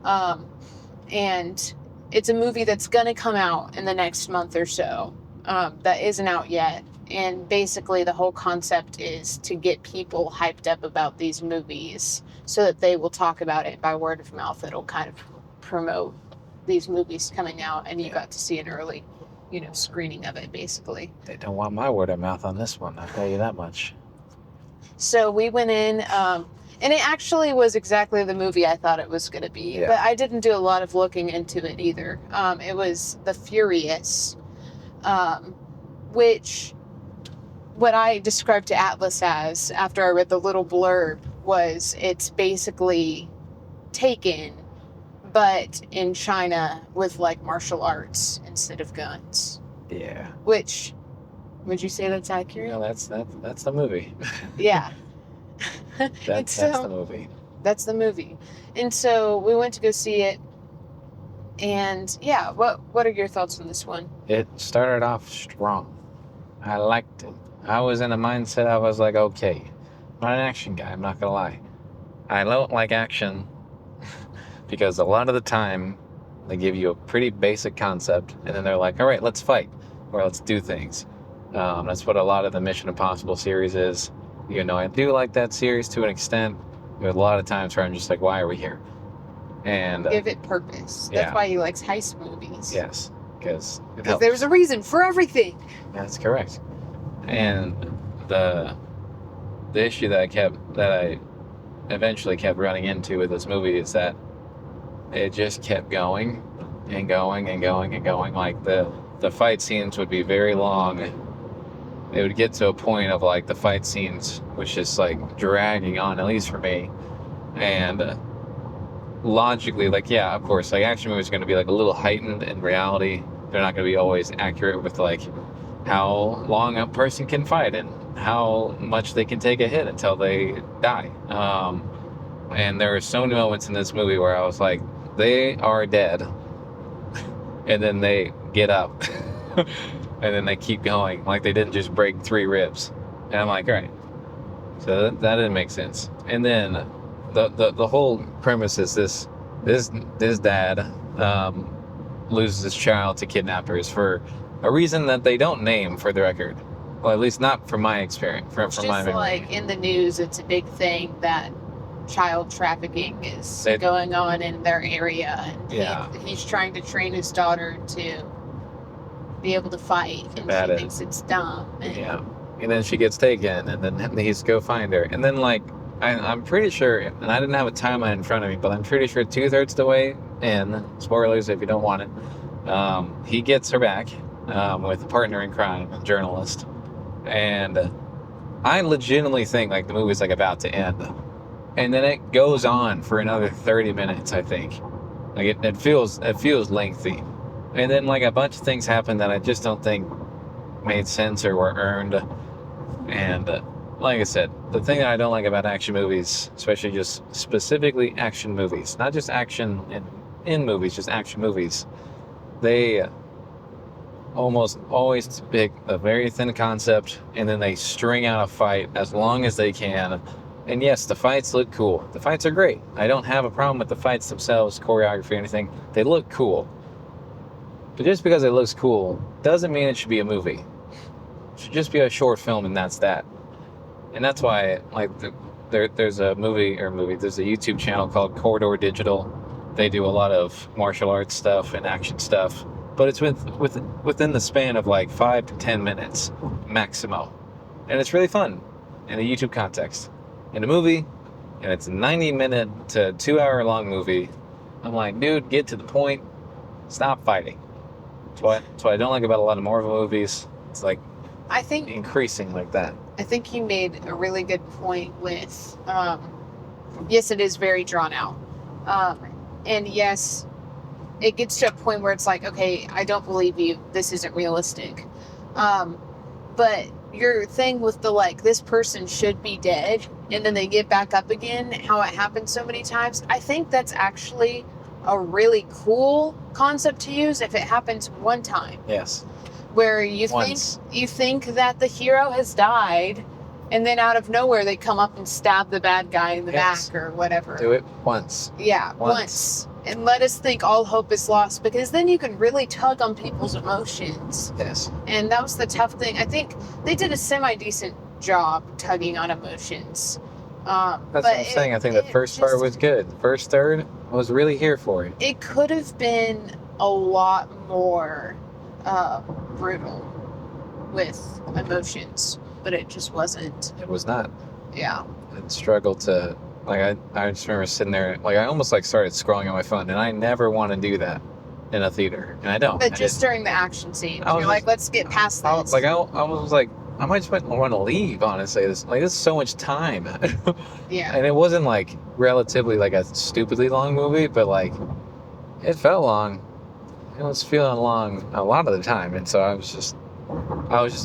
And it's a movie that's going to come out in the next month or so that isn't out yet. And basically the whole concept is to get people hyped up about these movies so that they will talk about it by word of mouth. It'll kind of promote these movies coming out, and you got to see an early, screening of it, basically. They don't want my word of mouth on this one, I'll tell you that much. So we went in, and it actually was exactly the movie I thought it was going to be, but I didn't do a lot of looking into it either. It was The Furious, which what I described to Atlas as, after I read the little blurb, was it's basically Taken, but in China with like martial arts instead of guns. Yeah. Which, would you say that's accurate? No, that's the movie. Yeah. That's the movie. That's the movie. And so we went to go see it. And yeah, what are your thoughts on this one? It started off strong. I liked it. I was in a mindset, I was like, okay, I'm not an action guy, I'm not gonna lie. I don't like action because a lot of the time they give you a pretty basic concept and then they're like, all right, let's fight or let's do things. That's what a lot of the Mission Impossible series is. I do like that series to an extent. There's a lot of times where I'm just like, why are we here? And give it purpose. That's why he likes heist movies. Yes, because there's a reason for everything. That's correct. And the issue that I eventually kept running into with this movie is that it just kept going and going and going and going. Like the fight scenes would be very long. It would get to a point of like the fight scenes was just like dragging on, at least for me. And logically, like, yeah, of course, like action movies are going to be like a little heightened in reality. They're not going to be always accurate with like how long a person can fight and how much they can take a hit until they die. And there were so many moments in this movie where I was like, they are dead. And then they get up. And then they keep going. Like they didn't just break 3 ribs. And I'm like, all right. So that didn't make sense. And then the whole premise is this dad loses his child to kidnappers for a reason that they don't name, for the record. Well, at least not from my experience, from my memory. Like in the news, it's a big thing that child trafficking is going on in their area, and he's trying to train his daughter to be able to fight, and she thinks it's dumb. And then she gets taken, and then he's go find her, and then like I'm pretty sure, and I didn't have a timeline in front of me, but I'm pretty sure 2/3 the way in, spoilers if you don't want it, he gets her back with a partner in crime, a journalist, and I legitimately think like the movie's like about to end, and then it goes on for another 30 minutes. I think like it feels lengthy, and then like a bunch of things happen that I just don't think made sense or were earned. And like I said, the thing that I don't like about action movies, especially just specifically action movies, not just action in movies, just action movies, they almost always pick a very thin concept and then they string out a fight as long as they can. And yes, the fights look cool. The fights are great. I don't have a problem with the fights themselves, choreography, anything. They look cool. But just because it looks cool doesn't mean it should be a movie. It should just be a short film, and that's that. And that's why, like, there's a there's a YouTube channel called Corridor Digital. They do a lot of martial arts stuff and action stuff, but it's within the span of like 5 to 10 minutes maximo, and it's really fun in a YouTube context. In a movie, and it's a 90-minute to 2-hour long movie, I'm like, dude, get to the point, stop fighting. That's what I don't like about a lot of Marvel movies. It's like I think increasing like that. I think you made a really good point with, yes, it is very drawn out. And yes, it gets to a point where it's like, okay, I don't believe you. This isn't realistic. But your thing with the, like, this person should be dead and then they get back up again, how it happens so many times, I think that's actually a really cool concept to use if it happens one time. Yes. Where you think that the hero has died, and then out of nowhere they come up and stab the bad guy in the back or whatever. Do it once. Yeah, once. And let us think all hope is lost, because then you can really tug on people's emotions. Yes. And that was the tough thing. I think they did a semi-decent job tugging on emotions. That's what I'm saying. I think the first part was good. The first third, I was really here for it. It could have been a lot more brutal with emotions, but it just wasn't. It was not. Yeah. It struggled to, like, I just remember sitting there, like, I almost, like, started scrolling on my phone, and I never want to do that in a theater, and I don't. But just during the action scenes, you're just, like, let's get past this. I was like, I might just want to leave, honestly. This is so much time. Yeah. And it wasn't, like, relatively, like, a stupidly long movie, but, like, it felt long. It was feeling long a lot of the time, and so I was just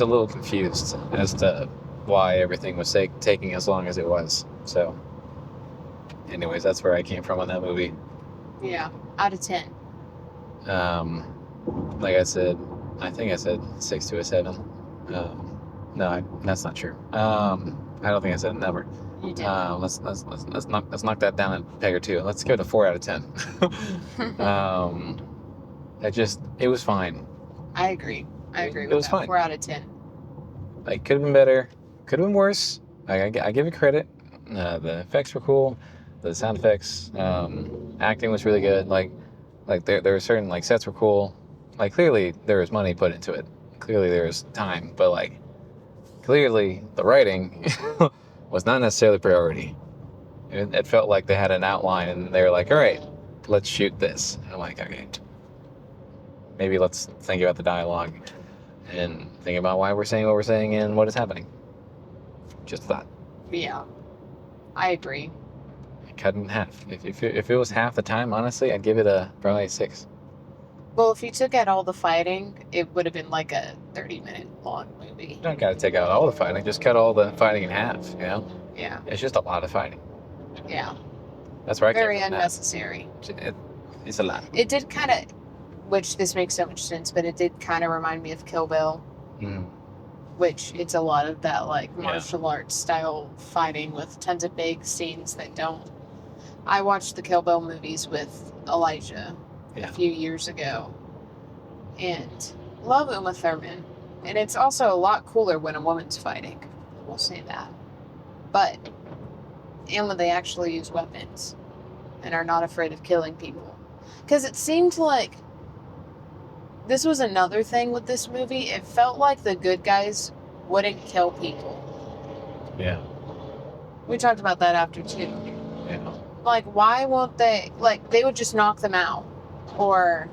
a little confused as to why everything was taking as long as it was. So, anyways, that's where I came from on that movie. Yeah, out of 10. Like I said, I think I said 6 to a 7. No, that's not true. I don't think I said a number. You did. Let's knock that down a peg or two. Let's go to 4 out of 10. It was fine. I agree with it was that. Fine. 4 out of 10. Like, could have been better. Could have been worse. I give it credit. The effects were cool. The sound effects, acting was really good. Like there were certain, like, sets were cool. Like, clearly there was money put into it. Clearly there was time, but, like, clearly the writing was not necessarily priority. It felt like they had an outline and they were like, all right, let's shoot this. And I'm like, okay, maybe let's think about the dialogue and think about why we're saying what we're saying and what is happening. Just that. Yeah, I agree. Cut in half. If it was half the time, honestly, I'd give it probably a 6. Well, if you took out all the fighting, it would have been like a 30-minute long movie. You don't gotta take out all the fighting. Just cut all the fighting in half, you know? Yeah. It's just a lot of fighting. Yeah. That's where I came Very from. unnecessary. It's a lot. It did kind of, which this makes so much sense, but it did kind of remind me of Kill Bill. Mm. Which it's a lot of that, like, martial arts style fighting with tons of big scenes that don't. I watched the Kill Bill movies with Elijah a few years ago, and love Uma Thurman. And it's also a lot cooler when a woman's fighting. We'll say that. And when they actually use weapons and are not afraid of killing people. Because it seemed like this was another thing with this movie. It felt like the good guys wouldn't kill people. Yeah. We talked about that after too. Yeah. Like, why won't they? Like, they would just knock them out or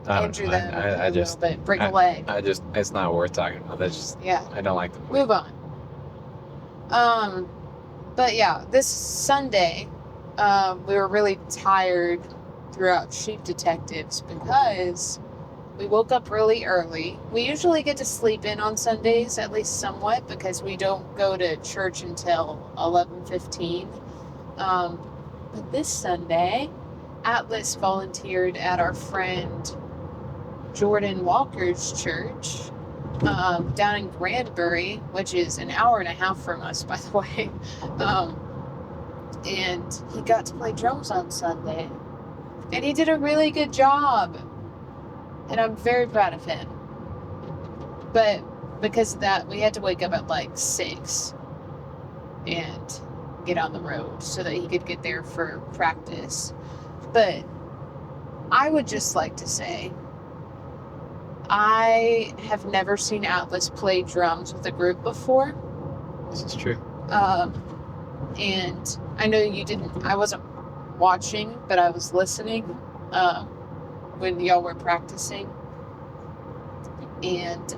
injure them a little bit, break a leg. It's not worth talking about. That's just, I don't like the movie. Move on. But yeah, this Sunday, we were really tired throughout Sheep Detectives because we woke up really early. We usually get to sleep in on Sundays, at least somewhat, because we don't go to church until 11:15. But this Sunday, Atlas volunteered at our friend Jordan Walker's church down in Granbury, which is an hour and a half from us, by the way. And he got to play drums on Sunday. And he did a really good job. And I'm very proud of him. But because of that, we had to wake up at like 6 and get on the road so that he could get there for practice. But I would just like to say, I have never seen Atlas play drums with a group before. This is true. And I know you didn't, I wasn't watching, but I was listening. when y'all were practicing, and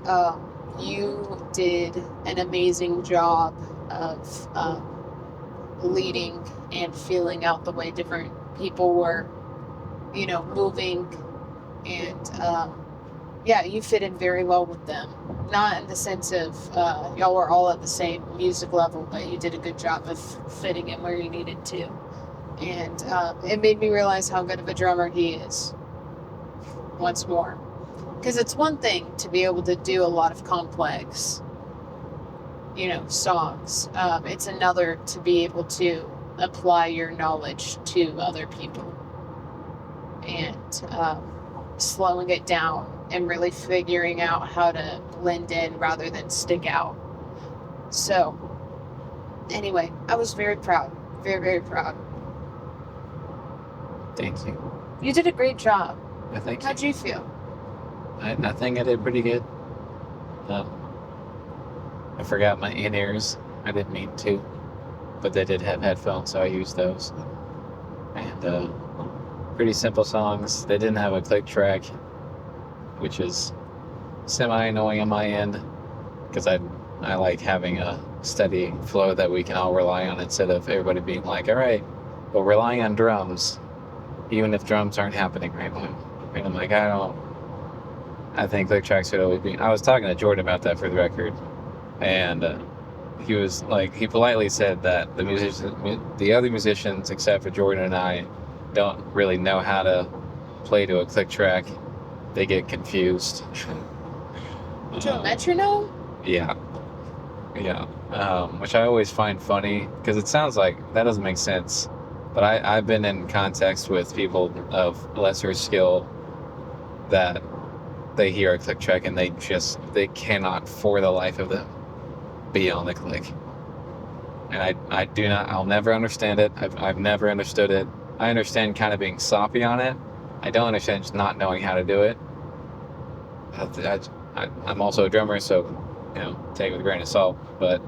you did an amazing job of leading and feeling out the way different people were, moving, and yeah, you fit in very well with them. Not in the sense of y'all were all at the same music level, but you did a good job of fitting in where you needed to. And it made me realize how good of a drummer he is once more. Because it's one thing to be able to do a lot of complex, songs. It's another to be able to apply your knowledge to other people. And slowing it down and really figuring out how to blend in rather than stick out. So, anyway, I was very proud. Very, very proud. Thank you. You did a great job. Thank you. How'd you feel? I think I did pretty good. I forgot my in-ears. I didn't mean to. But they did have headphones, so I used those. And pretty simple songs. They didn't have a click track, which is semi-annoying on my end, because I like having a steady flow that we can all rely on instead of everybody being like, all right, well, relying on drums, even if drums aren't happening right now. And I'm like, I think click tracks should always be. I was talking to Jordan about that for the record, and he was like, he politely said that the other musicians, except for Jordan and I, don't really know how to play to a click track. They get confused. To a metronome? Yeah. Which I always find funny, because it sounds like that doesn't make sense. But I've been in context with people of lesser skill that they hear a click track and they cannot for the life of them be on the click. And I'll never understand it. I've never understood it. I understand kind of being sloppy on it. I don't understand just not knowing how to do it. I'm also a drummer, so take it with a grain of salt. But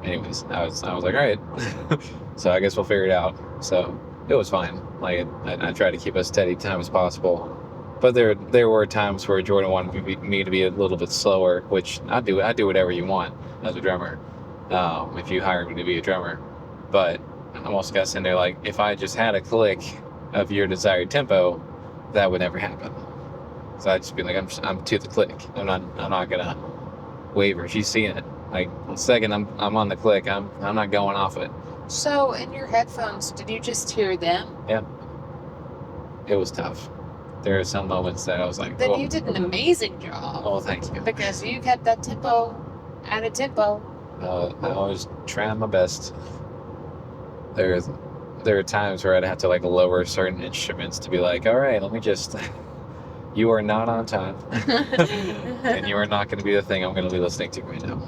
anyways, I was like, all right. So I guess we'll figure it out. So it was fine. Like I tried to keep as steady time as possible. But there were times where Jordan wanted me to be a little bit slower, which I do whatever you want as a drummer. If you hire me to be a drummer. But I'm also got to sit there like, if I just had a click of your desired tempo, that would never happen. So I'd just be like, I'm to the click. I'm not gonna waver. She's seeing it. Like the second I'm on the click, I'm not going off it. So in your headphones, did you just hear them? Yeah. It was tough. There are some moments that I was like, then you did an amazing job. Oh, thank you. Because you kept that tempo at a tempo. I was trying my best. There are times where I'd have to like lower certain instruments to be like, all right, let me just. You are not on time, and you are not going to be the thing I'm going to be listening to right now.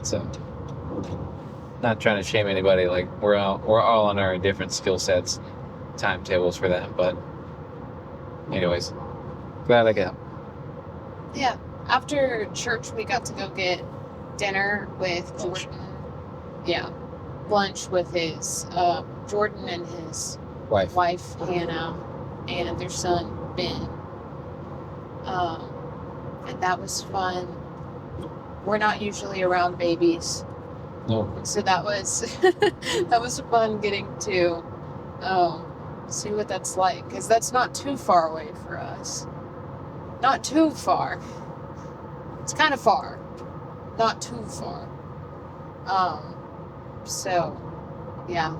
So, not trying to shame anybody. Like we're all on our different skill sets, timetables for that. But, anyways, glad I got. Yeah. After church, we got to go get dinner with Jordan. Yeah, lunch with his Jordan and his wife Hannah, and their son Ben. And that was fun. We're not usually around babies. No. So that was that was fun getting to see what that's like, because that's not too far away for us. Not too far. It's kind of far. Not too far. So yeah.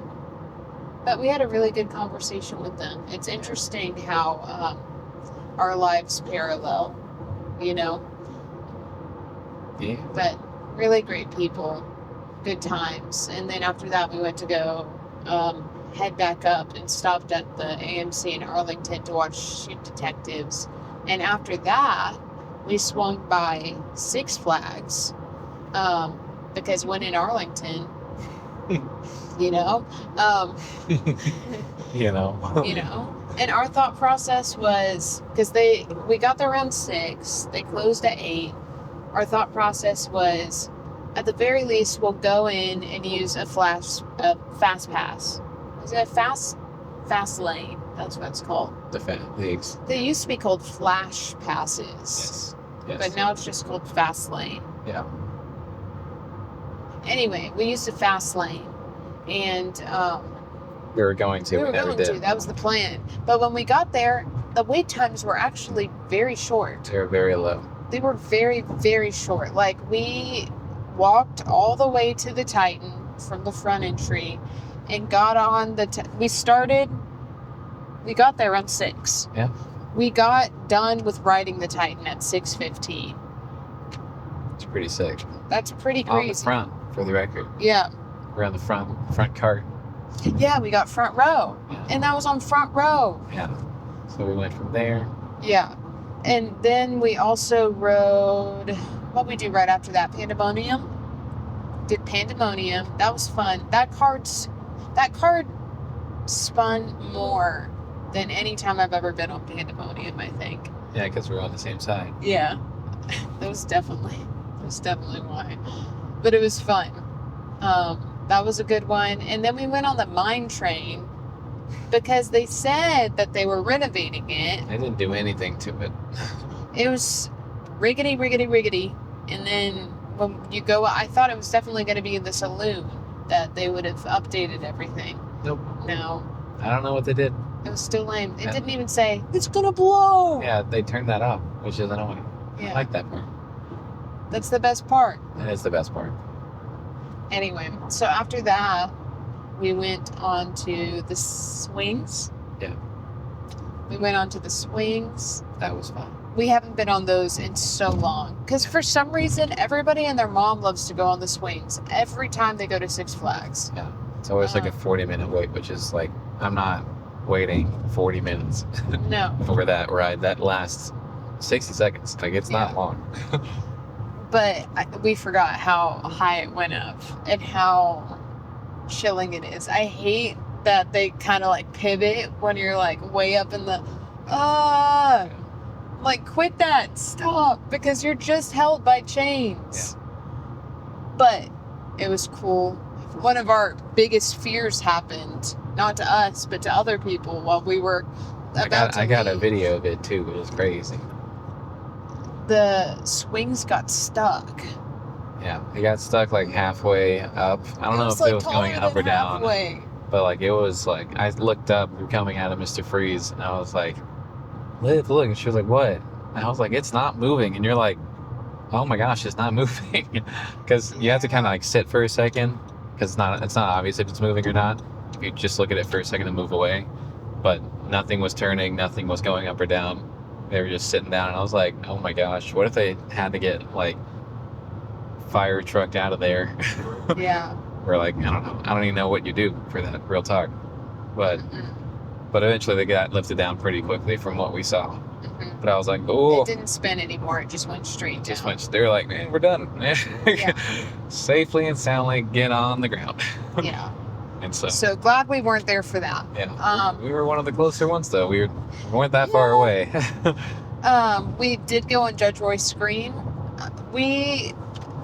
But we had a really good conversation with them. It's interesting how our lives parallel, Yeah. But really great people, good times. And then after that, we went to go head back up and stopped at the AMC in Arlington to watch Shoot Detectives. And after that, we swung by Six Flags because when in Arlington, and our thought process was, because we got there around 6, they closed at 8. Our thought process was, at the very least, we'll go in and use a fast pass. Is it a fast lane? That's what it's called. They used to be called Flash Passes. Yes. But now it's just called Fast Lane. Yeah. Anyway, we used a Fast Lane. And we were going to. We never did. That was the plan. But when we got there, the wait times were actually very short. They were very low. They were very, very short. Like, we walked all the way to the Titan from the front entry and got on the... We got there around 6. Yeah. We got done with riding the Titan at 6:15. It's pretty sick. That's pretty crazy. On the front, for the record. Yeah. We're on the front cart. Yeah, we got front row. Yeah. And that was on front row. Yeah. So we went from there. Yeah. And then we also rode... What we do right after that? Pandemonium? Did Pandemonium. That was fun. That card spun more than any time I've ever been on Pandemonium, I think. Yeah, because we're on the same side. Yeah. That was definitely why. But it was fun. That was a good one. And then we went on the mine train because they said that they were renovating it. They didn't do anything to it. It was riggedy. And then when you go, I thought it was definitely going to be in the saloon that they would have updated everything. Nope. No. I don't know what they did. It was still lame. It didn't even say, it's going to blow. Yeah, they turned that off, which is annoying. Yeah. I like that part. That's the best part. That is the best part. Anyway, so after that, we went on to the swings. Yeah. We went on to the swings. That was fun. We haven't been on those in so long. Because for some reason, everybody and their mom loves to go on the swings every time they go to Six Flags. Yeah. It's always like a 40-minute wait, which is like, I'm not waiting 40 minutes No. for that ride. That lasts 60 seconds. Like, it's not long. But we forgot how high it went up and how chilling it is. I hate that they kind of like pivot when you're like way up in the... Like, quit that. Stop. Because you're just held by chains. Yeah. But it was cool. One of our biggest fears happened. Not to us, but to other people while we were about to I got a leave. video of it, too. It was crazy. The swings got stuck. Yeah. It got stuck, like, halfway up. I don't know if it was going up or down. Halfway. But, like, it was, like... I looked up. We were coming out of Mr. Freeze, and I was like... Liv, look. And she was like, what? And I was like, it's not moving. And you're like, oh my gosh, it's not moving. Because you have to kind of like sit for a second. Because it's not obvious if it's moving or not. If you just look at it for a second and move away. But nothing was turning. Nothing was going up or down. They were just sitting down. And I was like, oh my gosh, what if they had to get like fire trucked out of there? Yeah. Or like, I don't know. I don't even know what you do for that, real talk. But eventually they got lifted down pretty quickly from what we saw. But I was like, oh. It didn't spin anymore. It just went straight down. They're like, man, we're done. Yeah. Safely and soundly get on the ground. Yeah. And so So glad we weren't there for that. Yeah. We were one of the closer ones, though. We weren't that far away. We did go on Judge Roy's screen. We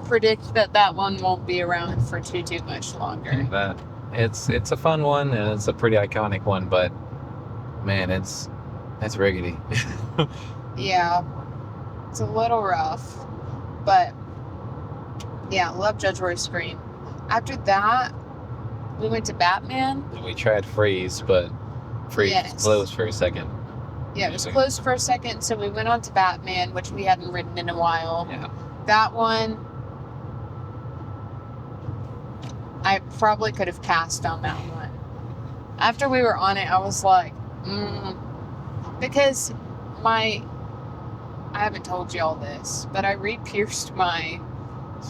predict that one won't be around for too much longer. It's a fun one, and it's a pretty iconic one, but man, it's riggedy. Yeah. It's a little rough. But yeah, love Judge Roy's screen. After that, we went to Batman. And we tried Freeze, but Freeze was closed for a second. Yeah, it was closed for a second, so we went on to Batman, which we hadn't ridden in a while. Yeah. That one, I probably could have passed on that one. After we were on it, I was like, because I haven't told you all this, but I re-pierced my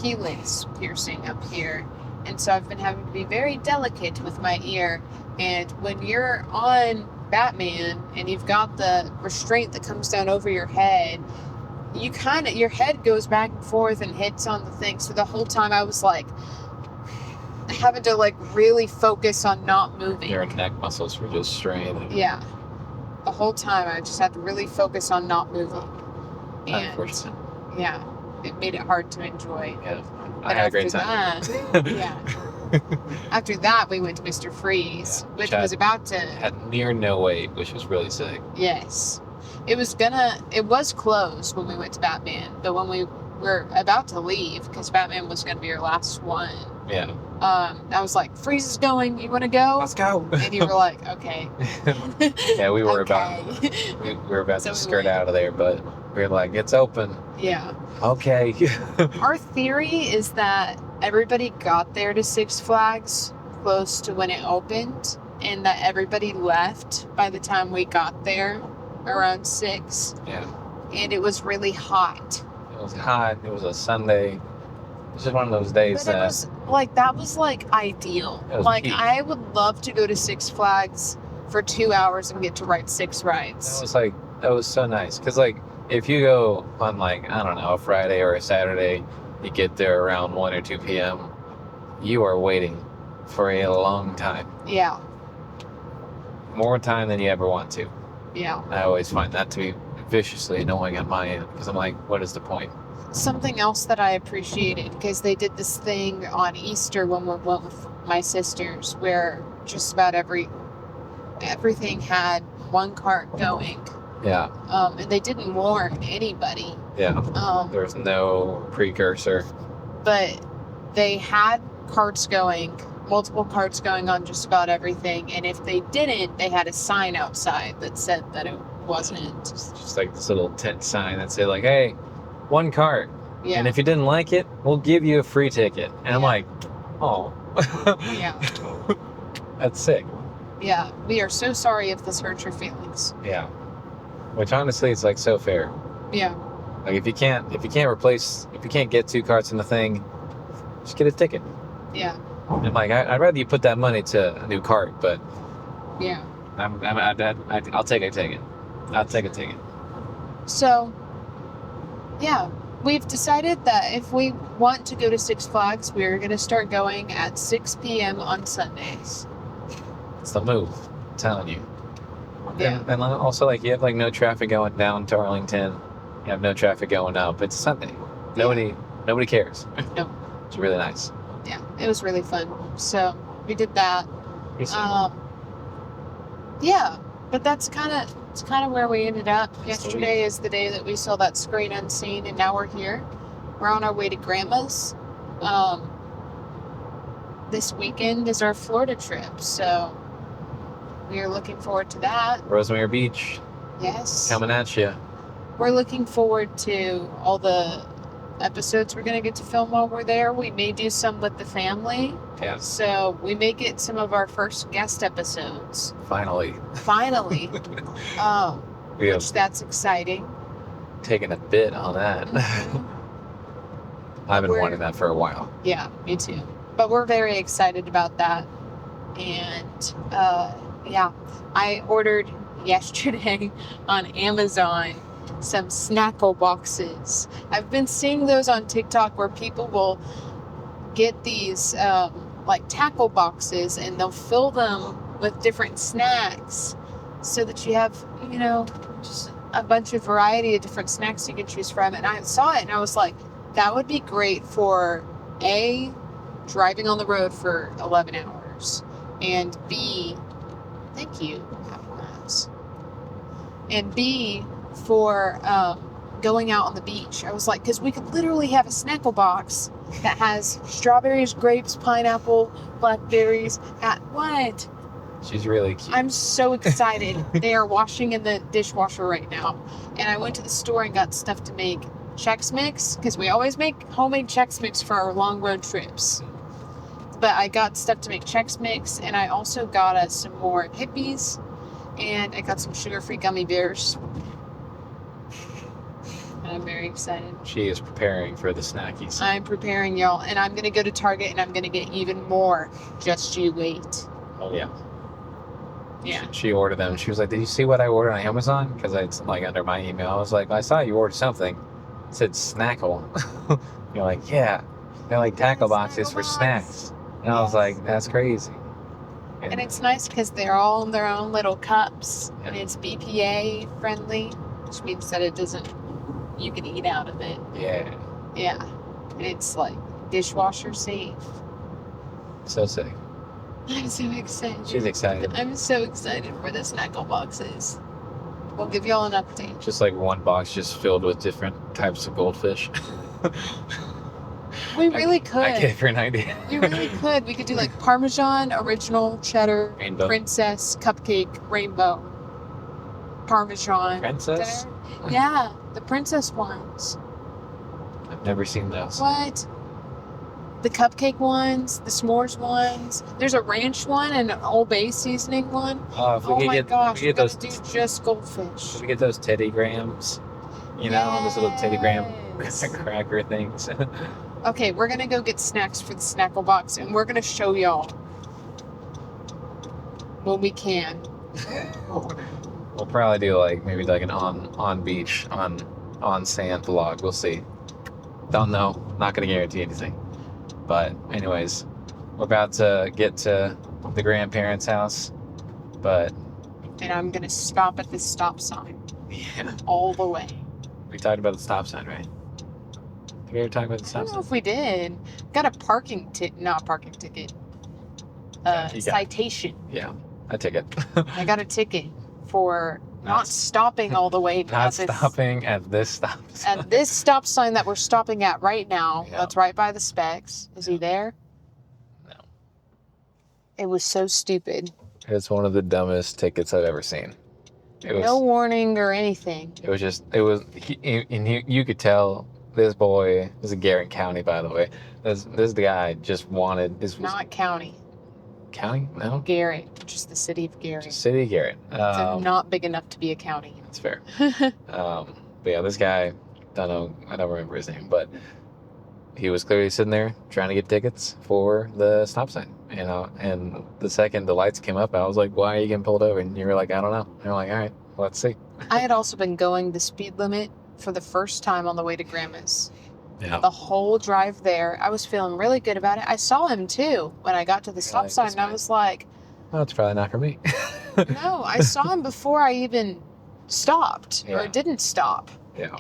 helix piercing up here. And so I've been having to be very delicate with my ear. And when you're on Batman and you've got the restraint that comes down over your head, your head goes back and forth and hits on the thing. So the whole time I was like, having to like really focus on not moving. Your neck muscles were just strained. Yeah. The whole time I just had to really focus on not moving. And unfortunate. yeah, it made it hard to enjoy. Yeah. But I had a great time. That, yeah. After that, we went to Mr. Freeze, Yeah, which Chad was about to. Had near no wait, which was really sick. Yes. It was closed when we went to Batman, but when we were about to leave, because Batman was going to be our last one, Yeah. I was like, Freeze is going, you want to go? Let's go. And you were like, okay. Yeah, we were Okay. we were about So to we skirt went. out of there, but we were like, it's open. Yeah. Okay. Our theory is that everybody got there to Six Flags close to when it opened, and that everybody left by the time we got there around 6. Yeah. And it was really hot. It was hot. It was a Sunday. It was just one of those days But that that was ideal. It was Like, peak. I would love to go to Six Flags for 2 hours and get to ride 6 rides. that was so nice. Because, like, if you go on, like, I don't know, a Friday or a Saturday, you get there around 1 or 2 p.m., you are waiting for a long time. Yeah. More time than you ever want to. Yeah. I always find that to be viciously annoying on my end. Because I'm like, what is the point? Something else that I appreciated, because they did this thing on Easter when we went with my sisters, where just about everything had one cart going. Yeah. And they didn't warn anybody. Yeah. There was no precursor. But they had carts going, multiple carts going on just about everything. And if they didn't, they had a sign outside that said that it wasn't. Just like this little tent sign that said, like, hey, one cart. Yeah. And if you didn't like it, we'll give you a free ticket. And I'm like, oh. Yeah. That's sick. Yeah. We are so sorry if this hurts your feelings. Yeah. Which honestly, it's like so fair. Yeah. Like if you can't get 2 carts in the thing, just get a ticket. Yeah. And like I'd rather you put that money to a new cart, but Yeah. I'll take a ticket. I'll take a ticket. So, yeah, we've decided that if we want to go to Six Flags, we're going to start going at 6 p.m. on Sundays. It's the move. I'm telling you. Yeah. And also, like, you have like no traffic going down to Arlington. You have no traffic going up. It's Sunday. Nobody cares. No. It's really nice. Yeah, it was really fun. So we did that. Yeah, but it's kind of where we ended up. Yesterday is the day that we saw that Screen Unseen, and now we're here. We're on our way to Grandma's. This weekend is our Florida trip, so we are looking forward to that. Rosemary Beach. Yes. Coming at you. We're looking forward to all the episodes we're going to get to film while we're there. We may do some with the family. Yeah. So we may get some of our first guest episodes. Finally. Which that's exciting. Taking a bit on that. I've been wanting that for a while. Yeah, me too. But we're very excited about that. And yeah, I ordered yesterday on Amazon some Snackle boxes. I've been seeing those on TikTok where people will get these like tackle boxes and they'll fill them with different snacks so that you have, just a bunch of variety of different snacks you can choose from. And I saw it and I was like, that would be great for A, driving on the road for 11 hours, and B, thank you, Apple Maps, and B, for going out on the beach. I was like, because we could literally have a Snackle box that has strawberries, grapes, pineapple, blackberries. What? She's really cute. I'm so excited. They are washing in the dishwasher right now. And I went to the store and got stuff to make Chex Mix, because we always make homemade Chex Mix for our long road trips. But I got stuff to make Chex Mix, and I also got us some more Hippies, and I got some sugar-free gummy bears. And I'm very excited. She is preparing for the snackies. I'm preparing, y'all, and I'm going to go to Target, and I'm going to get even more. Just you wait. Oh, yeah. Yeah. She ordered them. She was like, did you see what I ordered on Amazon? Because it's like under my email. I was like, I saw you ordered something. It said Snackle. You're like, yeah. They're like tackle boxes for snacks. And I was like, that's crazy. And it's nice because they're all in their own little cups. Yeah. And it's BPA friendly, which means that you can eat out of it. Yeah. Yeah. And it's like dishwasher safe. So sick. I'm so excited. She's excited. I'm so excited for the snackle boxes. We'll give y'all an update. Just like one box just filled with different types of goldfish. We really could. I gave her an idea. We really could. We could do like Parmesan, original, cheddar, Rainbow. princess, cupcake, rainbow, Parmesan. Princess? There. Yeah, the princess ones. I've never seen those. What? The cupcake ones, the s'mores ones. There's a ranch one and an Old Bay seasoning one. If we Oh could my get, gosh, we we're get gonna those, do just goldfish. if we get those Teddy Grahams, you know, those little Teddy Graham Yes. cracker things. Okay, we're gonna go get snacks for the snackle box, and we're gonna show y'all when we can. We'll probably do like maybe like an on beach on sand vlog. We'll see. Don't know. Not gonna guarantee anything. But anyways, we're about to get to the grandparents' house. But And I'm gonna stop at this stop sign yeah, all the way. we talked about the stop sign, right? Did we ever talk about the I stop don't know sign? if we did. Got a parking ticket, not parking ticket. Yeah, you got- Citation. Yeah, I take it. I got a ticket for not stopping all the way Not at this, stopping at this stop sign. at this stop sign that we're stopping at right now. Yeah. That's right by the specs. Is he there? No. It was so stupid. It's one of the dumbest tickets I've ever seen. It was, No warning or anything. It was just, you could tell this boy, this is Garrett County, by the way. This guy just wanted, this was Not county. county? No? Garrett, which is the city of Garrett. Just city of Garrett. So not big enough to be a county. That's fair. But yeah, this guy, I don't remember his name, but he was clearly sitting there trying to get tickets for the stop sign, you know, and the second the lights came up, I was like, why are you getting pulled over? And you were like, I don't know. And you're like, all right, let's see. I had also been going the speed limit for the first time on the way to Grandma's. Yeah. The whole drive there, I was feeling really good about it. I saw him too when I got to the stop like sign, this and I guy. was like, Well, it's probably not for me. no, I saw him before I even stopped Yeah. or didn't stop. Yeah.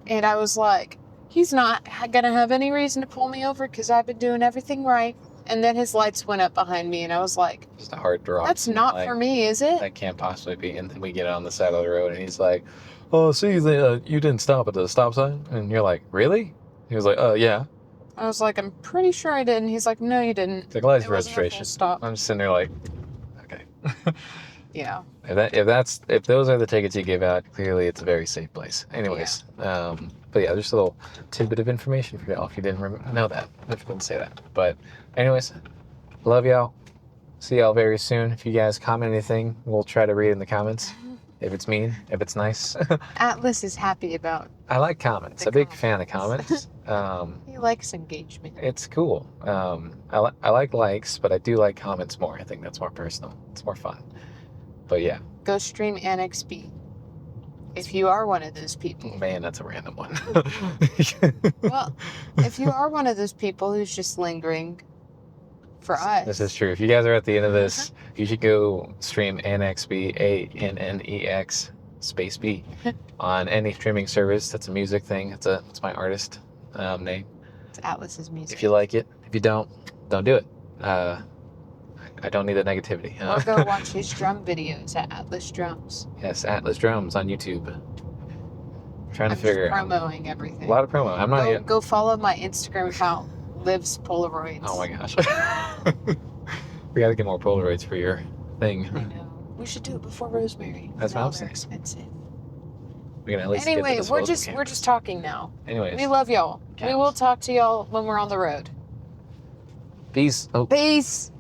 And I was like, he's not gonna have any reason to pull me over because I've been doing everything right. And then his lights went up behind me, and I was like, Just a hard draw. that's not Like, for me, is it? That can't possibly be. And then we get on the side of the road, and he's like, "Oh, see, you didn't stop at the stop sign." And you're like, "Really?" He was like, "Yeah." I was like, I'm pretty sure I did. And he's like, no, you didn't. It's like license It wasn't a full registration. stop. I'm just sitting there like, okay. Yeah. If those are the tickets you give out, clearly it's a very safe place. Anyways, but yeah, just a little tidbit of information for y'all if you didn't know that. If you didn't say that. But anyways, love y'all. See y'all very soon. If you guys comment anything, we'll try to read it in the comments. If it's mean, if it's nice. Atlas is happy about. I like comments. The A big fan of comments. He likes engagement. It's cool. I like likes, but I do like comments more. I think that's more personal. It's more fun. But yeah, Go stream Annex B. If you are one of those people. man, that's a random one. Well, if you are one of those people who's just lingering for us. This is true. If you guys are at the end of this, you should go stream ANNEX, ANNEX space B on any streaming service. That's a music thing. It's my artist name. It's Atlas's music. If you like it, if you don't do it. I don't need the negativity. Or go watch his drum videos at Atlas Drums. Yes, Atlas Drums on YouTube. Trying I'm to figure just out promoting everything. a lot of promo. I'm not yet. Go follow my Instagram account, Lives Polaroids. Oh my gosh. We gotta get more Polaroids for your thing. I know. We should do it before Rosemary. That's what Now I'm they're saying. expensive. We can at least Anyway, get the we're disposable just talking now. cameras. We Anyways, love y'all. We Counts. will talk to y'all when we're on the road. peace. Oh. Peace.